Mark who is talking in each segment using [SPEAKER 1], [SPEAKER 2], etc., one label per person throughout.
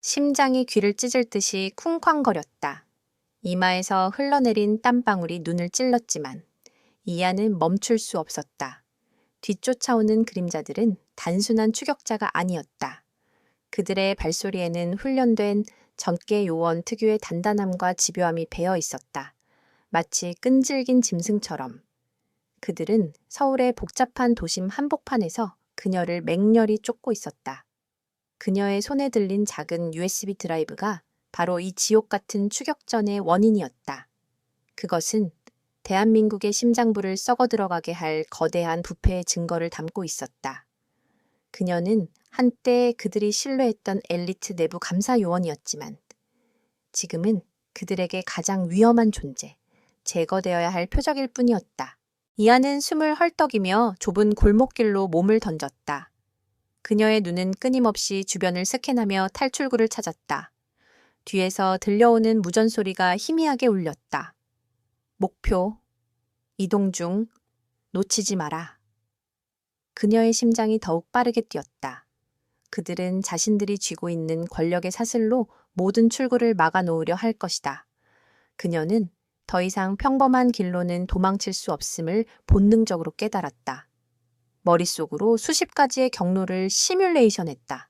[SPEAKER 1] 심장이 귀를 찢을 듯이 쿵쾅거렸다. 이마에서 흘러내린 땀방울이 눈을 찔렀지만 이하는 멈출 수 없었다. 뒤쫓아오는 그림자들은 단순한 추격자가 아니었다. 그들의 발소리에는 훈련된 전개 요원 특유의 단단함과 집요함이 배어 있었다. 마치 끈질긴 짐승처럼. 그들은 서울의 복잡한 도심 한복판에서 그녀를 맹렬히 쫓고 있었다. 그녀의 손에 들린 작은 USB 드라이브가 바로 이 지옥 같은 추격전의 원인이었다. 그것은 대한민국의 심장부를 썩어 들어가게 할 거대한 부패의 증거를 담고 있었다. 그녀는 한때 그들이 신뢰했던 엘리트 내부 감사 요원이었지만 지금은 그들에게 가장 위험한 존재, 제거되어야 할 표적일 뿐이었다. 이하는 숨을 헐떡이며 좁은 골목길로 몸을 던졌다. 그녀의 눈은 끊임없이 주변을 스캔하며 탈출구를 찾았다. 뒤에서 들려오는 무전 소리가 희미하게 울렸다. 목표, 이동 중, 놓치지 마라. 그녀의 심장이 더욱 빠르게 뛰었다. 그들은 자신들이 쥐고 있는 권력의 사슬로 모든 출구를 막아놓으려 할 것이다. 그녀는 더 이상 평범한 길로는 도망칠 수 없음을 본능적으로 깨달았다. 머릿속으로 수십 가지의 경로를 시뮬레이션했다.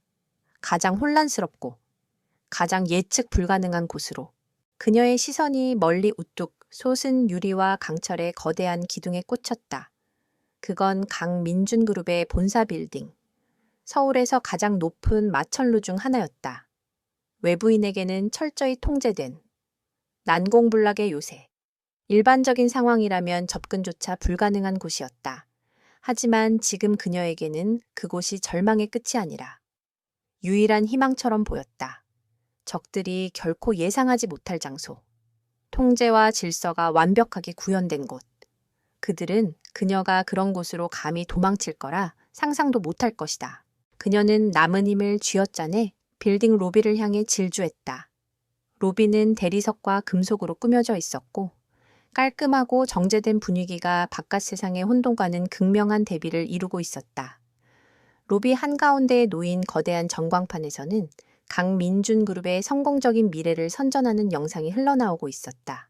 [SPEAKER 1] 가장 혼란스럽고 가장 예측 불가능한 곳으로. 그녀의 시선이 멀리 우뚝 솟은 유리와 강철의 거대한 기둥에 꽂혔다. 그건 강민준그룹의 본사 빌딩. 서울에서 가장 높은 마천루 중 하나였다. 외부인에게는 철저히 통제된 난공불락의 요새. 일반적인 상황이라면 접근조차 불가능한 곳이었다. 하지만 지금 그녀에게는 그곳이 절망의 끝이 아니라 유일한 희망처럼 보였다. 적들이 결코 예상하지 못할 장소. 통제와 질서가 완벽하게 구현된 곳. 그들은 그녀가 그런 곳으로 감히 도망칠 거라 상상도 못할 것이다. 그녀는 남은 힘을 쥐어짜내 빌딩 로비를 향해 질주했다. 로비는 대리석과 금속으로 꾸며져 있었고 깔끔하고 정제된 분위기가 바깥 세상의 혼돈과는 극명한 대비를 이루고 있었다. 로비 한가운데에 놓인 거대한 전광판에서는 강민준 그룹의 성공적인 미래를 선전하는 영상이 흘러나오고 있었다.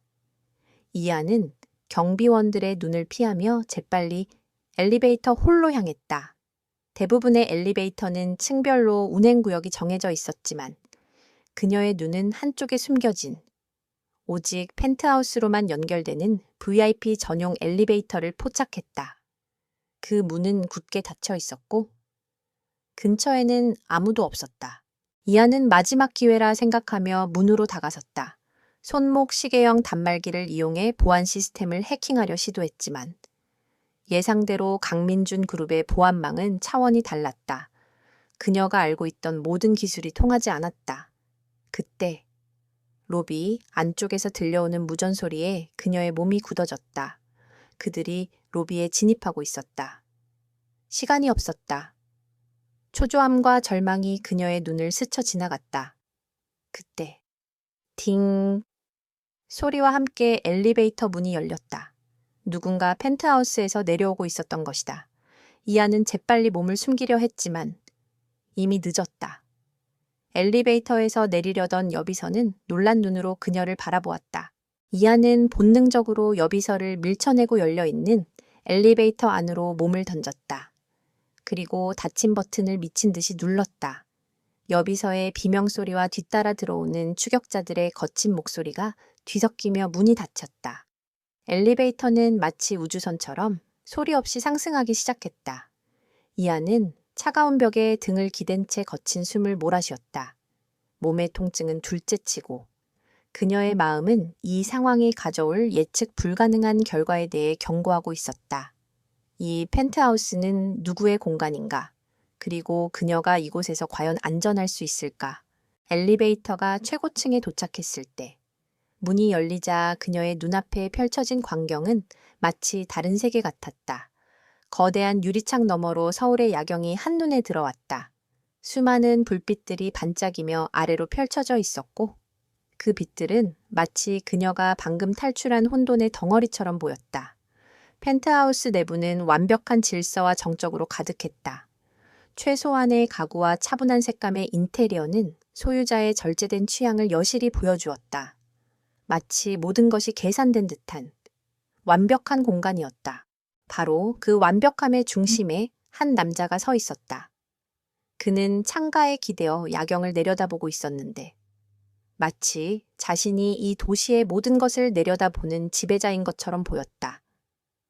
[SPEAKER 1] 이하는 경비원들의 눈을 피하며 재빨리 엘리베이터 홀로 향했다. 대부분의 엘리베이터는 층별로 운행구역이 정해져 있었지만 그녀의 눈은 한쪽에 숨겨진 오직 펜트하우스로만 연결되는 VIP 전용 엘리베이터를 포착했다. 그 문은 굳게 닫혀 있었고 근처에는 아무도 없었다. 이하는 마지막 기회라 생각하며 문으로 다가섰다. 손목 시계형 단말기를 이용해 보안 시스템을 해킹하려 시도했지만 예상대로 강민준 그룹의 보안망은 차원이 달랐다. 그녀가 알고 있던 모든 기술이 통하지 않았다. 그때 로비 안쪽에서 들려오는 무전 소리에 그녀의 몸이 굳어졌다. 그들이 로비에 진입하고 있었다. 시간이 없었다. 초조함과 절망이 그녀의 눈을 스쳐 지나갔다. 그때 딩 소리와 함께 엘리베이터 문이 열렸다. 누군가 펜트하우스에서 내려오고 있었던 것이다. 이하는 재빨리 몸을 숨기려 했지만 이미 늦었다. 엘리베이터에서 내리려던 여비서는 놀란 눈으로 그녀를 바라보았다. 이하는 본능적으로 여비서를 밀쳐내고 열려있는 엘리베이터 안으로 몸을 던졌다. 그리고 닫힌 버튼을 미친 듯이 눌렀다. 여비서의 비명소리와 뒤따라 들어오는 추격자들의 거친 목소리가 뒤섞이며 문이 닫혔다. 엘리베이터는 마치 우주선처럼 소리 없이 상승하기 시작했다. 이하는 차가운 벽에 등을 기댄 채 거친 숨을 몰아쉬었다. 몸의 통증은 둘째치고 그녀의 마음은 이 상황이 가져올 예측 불가능한 결과에 대해 경고하고 있었다. 이 펜트하우스는 누구의 공간인가? 그리고 그녀가 이곳에서 과연 안전할 수 있을까? 엘리베이터가 최고층에 도착했을 때 문이 열리자 그녀의 눈앞에 펼쳐진 광경은 마치 다른 세계 같았다. 거대한 유리창 너머로 서울의 야경이 한눈에 들어왔다. 수많은 불빛들이 반짝이며 아래로 펼쳐져 있었고 그 빛들은 마치 그녀가 방금 탈출한 혼돈의 덩어리처럼 보였다. 펜트하우스 내부는 완벽한 질서와 정적으로 가득했다. 최소한의 가구와 차분한 색감의 인테리어는 소유자의 절제된 취향을 여실히 보여주었다. 마치 모든 것이 계산된 듯한 완벽한 공간이었다. 바로 그 완벽함의 중심에 한 남자가 서 있었다. 그는 창가에 기대어 야경을 내려다보고 있었는데 마치 자신이 이 도시의 모든 것을 내려다보는 지배자인 것처럼 보였다.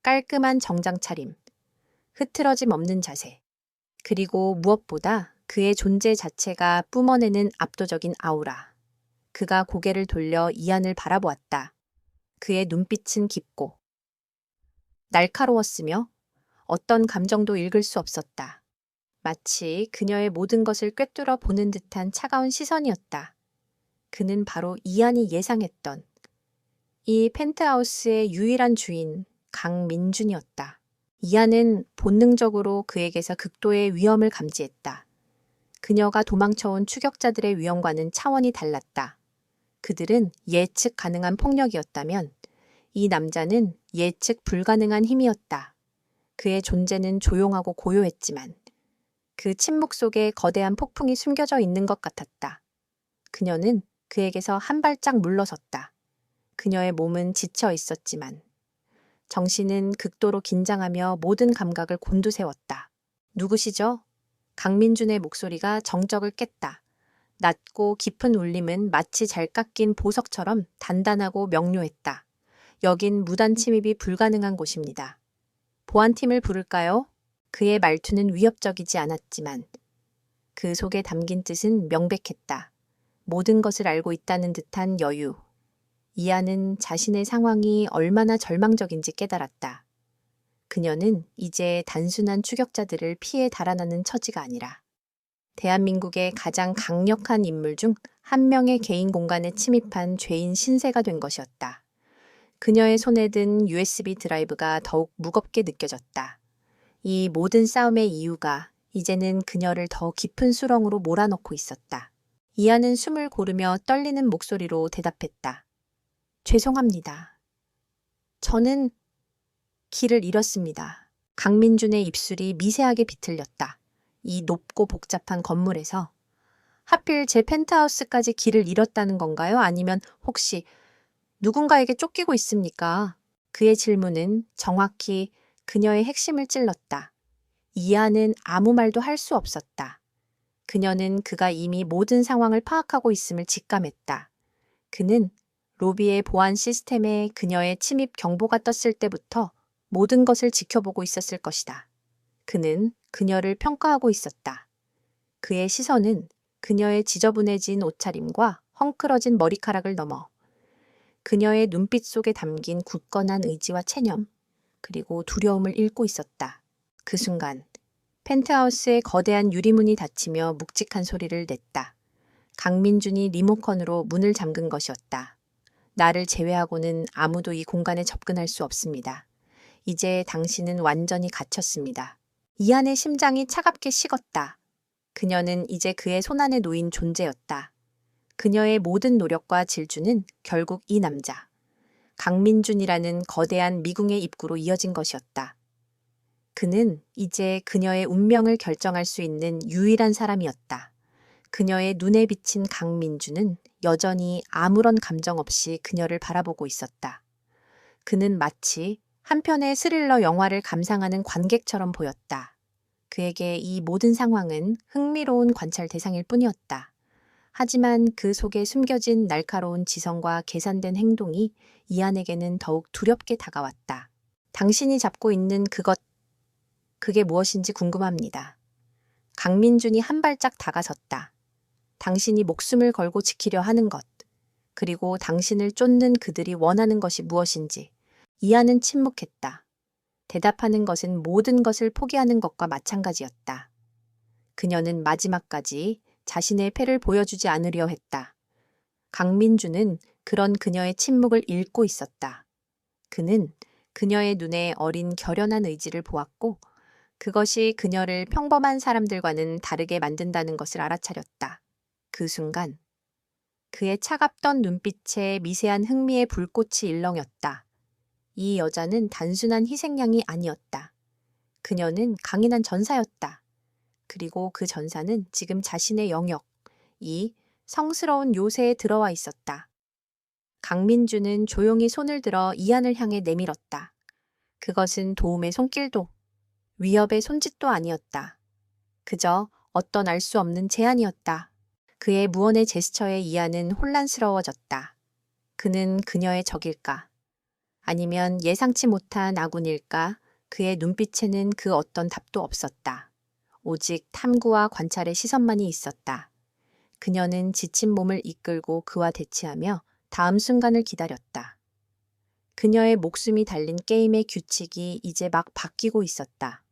[SPEAKER 1] 깔끔한 정장 차림, 흐트러짐 없는 자세, 그리고 무엇보다 그의 존재 자체가 뿜어내는 압도적인 아우라. 그가 고개를 돌려 이안을 바라보았다. 그의 눈빛은 깊고 날카로웠으며 어떤 감정도 읽을 수 없었다. 마치 그녀의 모든 것을 꿰뚫어 보는 듯한 차가운 시선이었다. 그는 바로 이안이 예상했던 이 펜트하우스의 유일한 주인 강민준이었다. 이안은 본능적으로 그에게서 극도의 위험을 감지했다. 그녀가 도망쳐온 추격자들의 위험과는 차원이 달랐다. 그들은 예측 가능한 폭력이었다면 이 남자는 예측 불가능한 힘이었다. 그의 존재는 조용하고 고요했지만 그 침묵 속에 거대한 폭풍이 숨겨져 있는 것 같았다. 그녀는 그에게서 한 발짝 물러섰다. 그녀의 몸은 지쳐 있었지만 정신은 극도로 긴장하며 모든 감각을 곤두세웠다. 누구시죠? 강민준의 목소리가 정적을 깼다. 낮고 깊은 울림은 마치 잘 깎인 보석처럼 단단하고 명료했다. 여긴 무단 침입이 불가능한 곳입니다. 보안팀을 부를까요? 그의 말투는 위협적이지 않았지만 그 속에 담긴 뜻은 명백했다. 모든 것을 알고 있다는 듯한 여유. 이안은 자신의 상황이 얼마나 절망적인지 깨달았다. 그녀는 이제 단순한 추격자들을 피해 달아나는 처지가 아니라 대한민국의 가장 강력한 인물 중 한 명의 개인 공간에 침입한 죄인 신세가 된 것이었다. 그녀의 손에 든 USB 드라이브가 더욱 무겁게 느껴졌다. 이 모든 싸움의 이유가 이제는 그녀를 더 깊은 수렁으로 몰아넣고 있었다. 이안은 숨을 고르며 떨리는 목소리로 대답했다. 죄송합니다. 저는 길을 잃었습니다. 강민준의 입술이 미세하게 비틀렸다. 이 높고 복잡한 건물에서 하필 제 펜트하우스까지 길을 잃었다는 건가요? 아니면 혹시 누군가에게 쫓기고 있습니까? 그의 질문은 정확히 그녀의 핵심을 찔렀다. 이안은 아무 말도 할 수 없었다. 그녀는 그가 이미 모든 상황을 파악하고 있음을 직감했다. 그는 로비의 보안 시스템에 그녀의 침입 경보가 떴을 때부터 모든 것을 지켜보고 있었을 것이다. 그는 그녀를 평가하고 있었다. 그의 시선은 그녀의 지저분해진 옷차림과 헝클어진 머리카락을 넘어 그녀의 눈빛 속에 담긴 굳건한 의지와 체념, 그리고 두려움을 읽고 있었다. 그 순간 펜트하우스의 거대한 유리문이 닫히며 묵직한 소리를 냈다. 강민준이 리모컨으로 문을 잠근 것이었다. 나를 제외하고는 아무도 이 공간에 접근할 수 없습니다. 이제 당신은 완전히 갇혔습니다. 이안의 심장이 차갑게 식었다. 그녀는 이제 그의 손안에 놓인 존재였다. 그녀의 모든 노력과 질주는 결국 이 남자, 강민준이라는 거대한 미궁의 입구로 이어진 것이었다. 그는 이제 그녀의 운명을 결정할 수 있는 유일한 사람이었다. 그녀의 눈에 비친 강민준은 여전히 아무런 감정 없이 그녀를 바라보고 있었다. 그는 마치 한 편의 스릴러 영화를 감상하는 관객처럼 보였다. 그에게 이 모든 상황은 흥미로운 관찰 대상일 뿐이었다. 하지만 그 속에 숨겨진 날카로운 지성과 계산된 행동이 이안에게는 더욱 두렵게 다가왔다. 당신이 잡고 있는 그게 무엇인지 궁금합니다. 강민준이 한 발짝 다가섰다. 당신이 목숨을 걸고 지키려 하는 것, 그리고 당신을 쫓는 그들이 원하는 것이 무엇인지. 이안은 침묵했다. 대답하는 것은 모든 것을 포기하는 것과 마찬가지였다. 그녀는 마지막까지 자신의 패를 보여주지 않으려 했다. 강민준은 그런 그녀의 침묵을 읽고 있었다. 그는 그녀의 눈에 어린 결연한 의지를 보았고 그것이 그녀를 평범한 사람들과는 다르게 만든다는 것을 알아차렸다. 그 순간 그의 차갑던 눈빛에 미세한 흥미의 불꽃이 일렁였다. 이 여자는 단순한 희생양이 아니었다. 그녀는 강인한 전사였다. 그리고 그 전사는 지금 자신의 영역, 이 성스러운 요새에 들어와 있었다. 강민주는 조용히 손을 들어 이안을 향해 내밀었다. 그것은 도움의 손길도 위협의 손짓도 아니었다. 그저 어떤 알 수 없는 제안이었다. 그의 무언의 제스처에 이안은 혼란스러워졌다. 그는 그녀의 적일까? 아니면 예상치 못한 아군일까? 그의 눈빛에는 그 어떤 답도 없었다. 오직 탐구와 관찰의 시선만이 있었다. 그녀는 지친 몸을 이끌고 그와 대치하며 다음 순간을 기다렸다. 그녀의 목숨이 달린 게임의 규칙이 이제 막 바뀌고 있었다.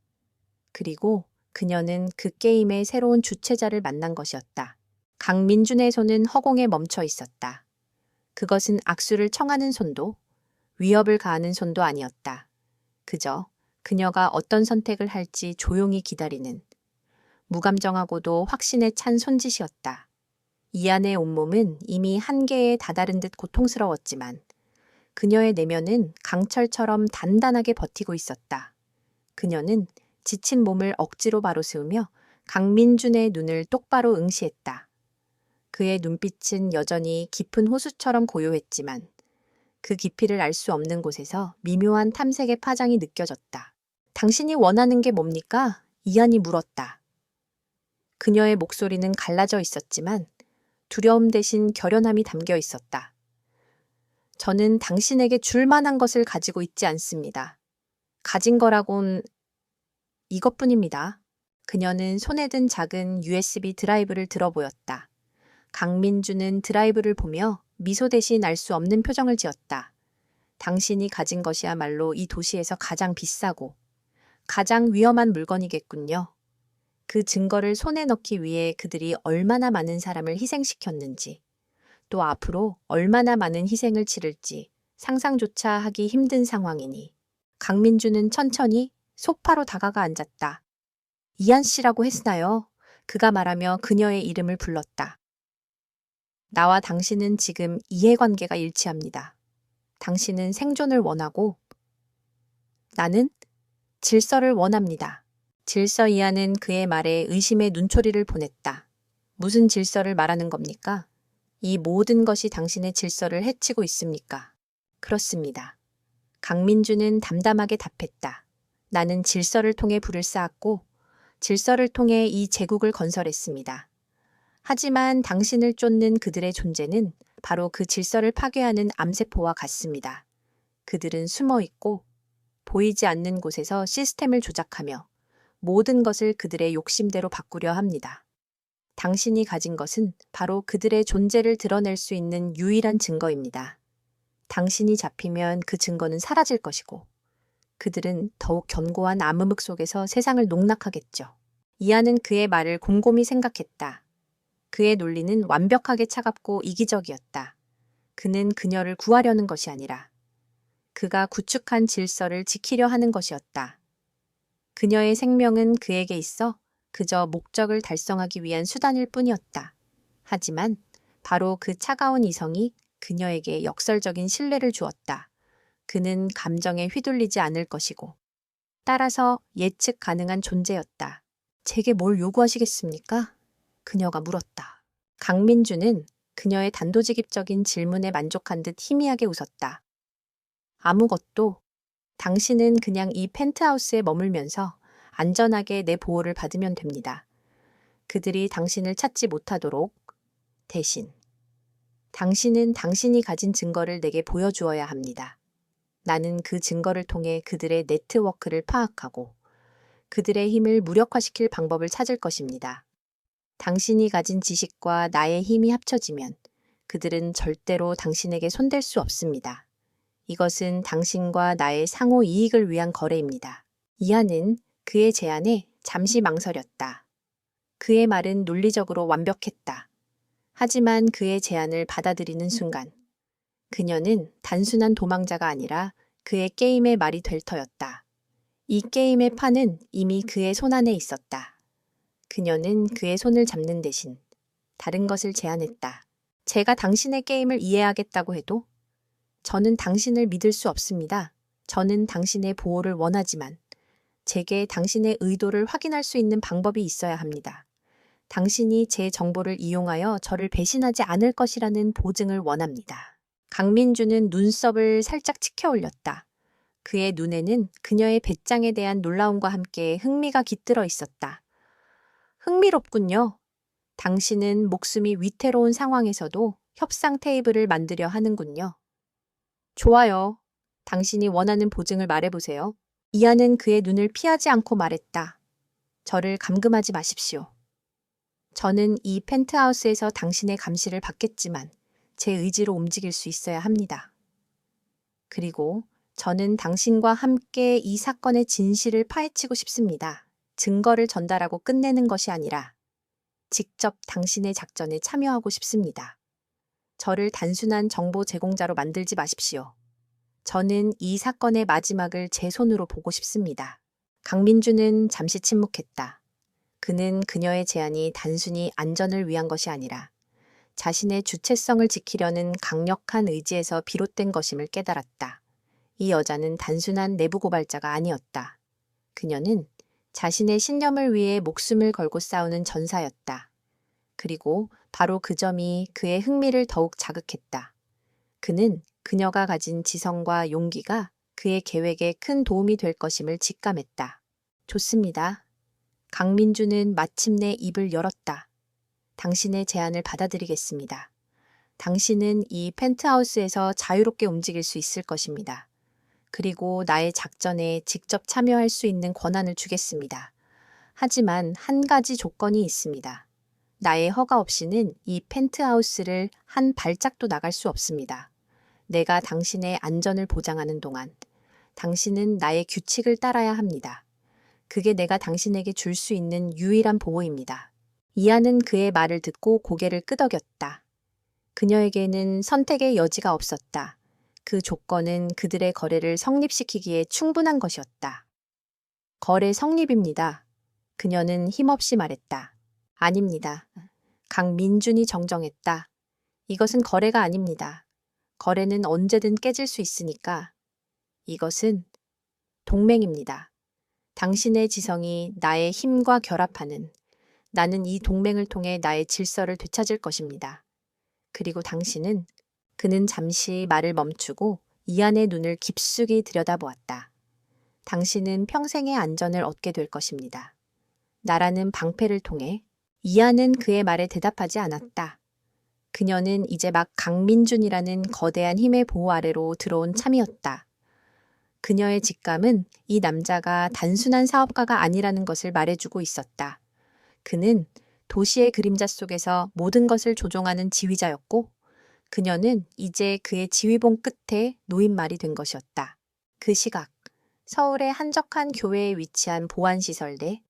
[SPEAKER 1] 그리고 그녀는 그 게임의 새로운 주최자를 만난 것이었다. 강민준의 손은 허공에 멈춰 있었다. 그것은 악수를 청하는 손도 위협을 가하는 손도 아니었다. 그저 그녀가 어떤 선택을 할지 조용히 기다리는 무감정하고도 확신에 찬 손짓이었다. 이안의 온몸은 이미 한계에 다다른 듯 고통스러웠지만 그녀의 내면은 강철처럼 단단하게 버티고 있었다. 그녀는 지친 몸을 억지로 바로 세우며 강민준의 눈을 똑바로 응시했다. 그의 눈빛은 여전히 깊은 호수처럼 고요했지만 그 깊이를 알 수 없는 곳에서 미묘한 탐색의 파장이 느껴졌다. 당신이 원하는 게 뭡니까? 이안이 물었다. 그녀의 목소리는 갈라져 있었지만 두려움 대신 결연함이 담겨 있었다. 저는 당신에게 줄 만한 것을 가지고 있지 않습니다. 가진 거라곤 이것뿐입니다. 그녀는 손에 든 작은 USB 드라이브를 들어 보였다. 강민주는 드라이브를 보며 미소 대신 알 수 없는 표정을 지었다. 당신이 가진 것이야말로 이 도시에서 가장 비싸고 가장 위험한 물건이겠군요. 그 증거를 손에 넣기 위해 그들이 얼마나 많은 사람을 희생시켰는지, 또 앞으로 얼마나 많은 희생을 치를지 상상조차 하기 힘든 상황이니. 강민주는 천천히 소파로 다가가 앉았다. 이안 씨라고 했나요? 그가 말하며 그녀의 이름을 불렀다. 나와 당신은 지금 이해관계가 일치합니다. 당신은 생존을 원하고 나는 질서를 원합니다. 질서 이안은 그의 말에 의심의 눈초리를 보냈다. 무슨 질서를 말하는 겁니까? 이 모든 것이 당신의 질서를 해치고 있습니까? 그렇습니다. 강민주는 담담하게 답했다. 나는 질서를 통해 불을 쌓았고 질서를 통해 이 제국을 건설했습니다. 하지만 당신을 쫓는 그들의 존재는 바로 그 질서를 파괴하는 암세포와 같습니다. 그들은 숨어 있고 보이지 않는 곳에서 시스템을 조작하며 모든 것을 그들의 욕심대로 바꾸려 합니다. 당신이 가진 것은 바로 그들의 존재를 드러낼 수 있는 유일한 증거입니다. 당신이 잡히면 그 증거는 사라질 것이고 그들은 더욱 견고한 암흑 속에서 세상을 농락하겠죠. 이안은 그의 말을 곰곰이 생각했다. 그의 논리는 완벽하게 차갑고 이기적이었다. 그는 그녀를 구하려는 것이 아니라 그가 구축한 질서를 지키려 하는 것이었다. 그녀의 생명은 그에게 있어 그저 목적을 달성하기 위한 수단일 뿐이었다. 하지만 바로 그 차가운 이성이 그녀에게 역설적인 신뢰를 주었다. 그는 감정에 휘둘리지 않을 것이고 따라서 예측 가능한 존재였다. 제게 뭘 요구하시겠습니까? 그녀가 물었다. 강민주는 그녀의 단도직입적인 질문에 만족한 듯 희미하게 웃었다. 아무것도. 당신은 그냥 이 펜트하우스에 머물면서 안전하게 내 보호를 받으면 됩니다. 그들이 당신을 찾지 못하도록 대신 당신은 당신이 가진 증거를 내게 보여주어야 합니다. 나는 그 증거를 통해 그들의 네트워크를 파악하고 그들의 힘을 무력화시킬 방법을 찾을 것입니다. 당신이 가진 지식과 나의 힘이 합쳐지면 그들은 절대로 당신에게 손댈 수 없습니다. 이것은 당신과 나의 상호 이익을 위한 거래입니다. 이안은 그의 제안에 잠시 망설였다. 그의 말은 논리적으로 완벽했다. 하지만 그의 제안을 받아들이는 순간 그녀는 단순한 도망자가 아니라 그의 게임의 말이 될 터였다. 이 게임의 판은 이미 그의 손안에 있었다. 그녀는 그의 손을 잡는 대신 다른 것을 제안했다. 제가 당신의 게임을 이해하겠다고 해도 저는 당신을 믿을 수 없습니다. 저는 당신의 보호를 원하지만 제게 당신의 의도를 확인할 수 있는 방법이 있어야 합니다. 당신이 제 정보를 이용하여 저를 배신하지 않을 것이라는 보증을 원합니다. 강민주는 눈썹을 살짝 치켜 올렸다. 그의 눈에는 그녀의 배짱에 대한 놀라움과 함께 흥미가 깃들어 있었다. 흥미롭군요. 당신은 목숨이 위태로운 상황에서도 협상 테이블을 만들려 하는군요. 좋아요. 당신이 원하는 보증을 말해보세요. 이하는 그의 눈을 피하지 않고 말했다. 저를 감금하지 마십시오. 저는 이 펜트하우스에서 당신의 감시를 받겠지만 제 의지로 움직일 수 있어야 합니다. 그리고 저는 당신과 함께 이 사건의 진실을 파헤치고 싶습니다. 증거를 전달하고 끝내는 것이 아니라 직접 당신의 작전에 참여하고 싶습니다. 저를 단순한 정보 제공자로 만들지 마십시오. 저는 이 사건의 마지막을 제 손으로 보고 싶습니다. 강민주는 잠시 침묵했다. 그는 그녀의 제안이 단순히 안전을 위한 것이 아니라 자신의 주체성을 지키려는 강력한 의지에서 비롯된 것임을 깨달았다. 이 여자는 단순한 내부 고발자가 아니었다. 그녀는 자신의 신념을 위해 목숨을 걸고 싸우는 전사였다. 그리고 바로 그 점이 그의 흥미를 더욱 자극했다. 그는 그녀가 가진 지성과 용기가 그의 계획에 큰 도움이 될 것임을 직감했다. 좋습니다. 강민주는 마침내 입을 열었다. 당신의 제안을 받아들이겠습니다. 당신은 이 펜트하우스에서 자유롭게 움직일 수 있을 것입니다. 그리고 나의 작전에 직접 참여할 수 있는 권한을 주겠습니다. 하지만 한 가지 조건이 있습니다. 나의 허가 없이는 이 펜트하우스를 한 발짝도 나갈 수 없습니다. 내가 당신의 안전을 보장하는 동안 당신은 나의 규칙을 따라야 합니다. 그게 내가 당신에게 줄 수 있는 유일한 보호입니다. 이하는 그의 말을 듣고 고개를 끄덕였다. 그녀에게는 선택의 여지가 없었다. 그 조건은 그들의 거래를 성립시키기에 충분한 것이었다. 거래 성립입니다. 그녀는 힘없이 말했다. 아닙니다. 강민준이 정정했다. 이것은 거래가 아닙니다. 거래는 언제든 깨질 수 있으니까. 이것은 동맹입니다. 당신의 지성이 나의 힘과 결합하는, 나는 이 동맹을 통해 나의 질서를 되찾을 것입니다. 그리고 당신은, 그는 잠시 말을 멈추고 이안의 눈을 깊숙이 들여다보았다. 당신은 평생의 안전을 얻게 될 것입니다. 나라는 방패를 통해. 이안은 그의 말에 대답하지 않았다. 그녀는 이제 막 강민준이라는 거대한 힘의 보호 아래로 들어온 참이었다. 그녀의 직감은 이 남자가 단순한 사업가가 아니라는 것을 말해주고 있었다. 그는 도시의 그림자 속에서 모든 것을 조종하는 지휘자였고 그녀는 이제 그의 지휘봉 끝에 놓인말이 된 것이었다. 그 시각, 서울의 한적한 교회에 위치한 보안시설 내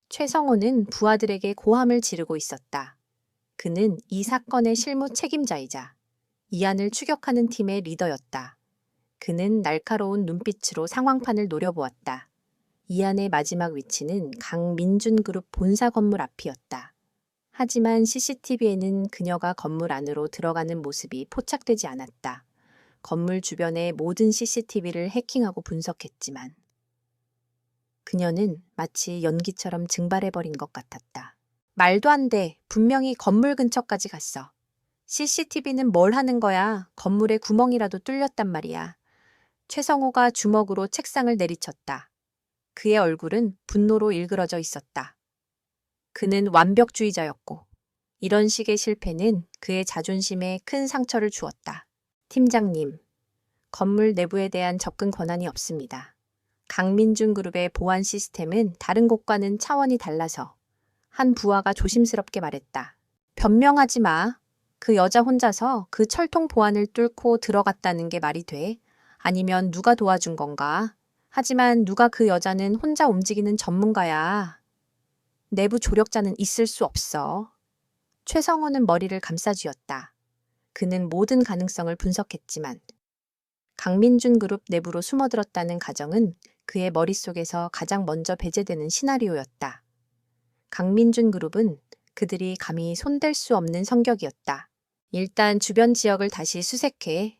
[SPEAKER 1] 최성호는 부하들에게 고함을 지르고 있었다. 그는 이 사건의 실무 책임자이자 이안을 추격하는 팀의 리더였다. 그는 날카로운 눈빛으로 상황판을 노려보았다. 이안의 마지막 위치는 강민준그룹 본사 건물 앞이었다. 하지만 CCTV에는 그녀가 건물 안으로 들어가는 모습이 포착되지 않았다. 건물 주변의 모든 CCTV를 해킹하고 분석했지만 그녀는 마치 연기처럼 증발해버린 것 같았다. 말도 안 돼. 분명히 건물 근처까지 갔어. CCTV는 뭘 하는 거야? 건물에 구멍이라도 뚫렸단 말이야. 최성호가 주먹으로 책상을 내리쳤다. 그의 얼굴은 분노로 일그러져 있었다. 그는 완벽주의자였고 이런 식의 실패는 그의 자존심에 큰 상처를 주었다. 팀장님, 건물 내부에 대한 접근 권한이 없습니다. 강민준 그룹의 보안 시스템은 다른 곳과는 차원이 달라서 한 부하가 조심스럽게 말했다. 변명하지 마. 그 여자 혼자서 그 철통 보안을 뚫고 들어갔다는 게 말이 돼? 아니면 누가 도와준 건가? 하지만 누가 그 여자는 혼자 움직이는 전문가야. 내부 조력자는 있을 수 없어. 최성호는 머리를 감싸쥐었다. 그는 모든 가능성을 분석했지만 강민준 그룹 내부로 숨어들었다는 가정은 그의 머릿속에서 가장 먼저 배제되는 시나리오였다. 강민준 그룹은 그들이 감히 손댈 수 없는 성격이었다. 일단 주변 지역을 다시 수색해.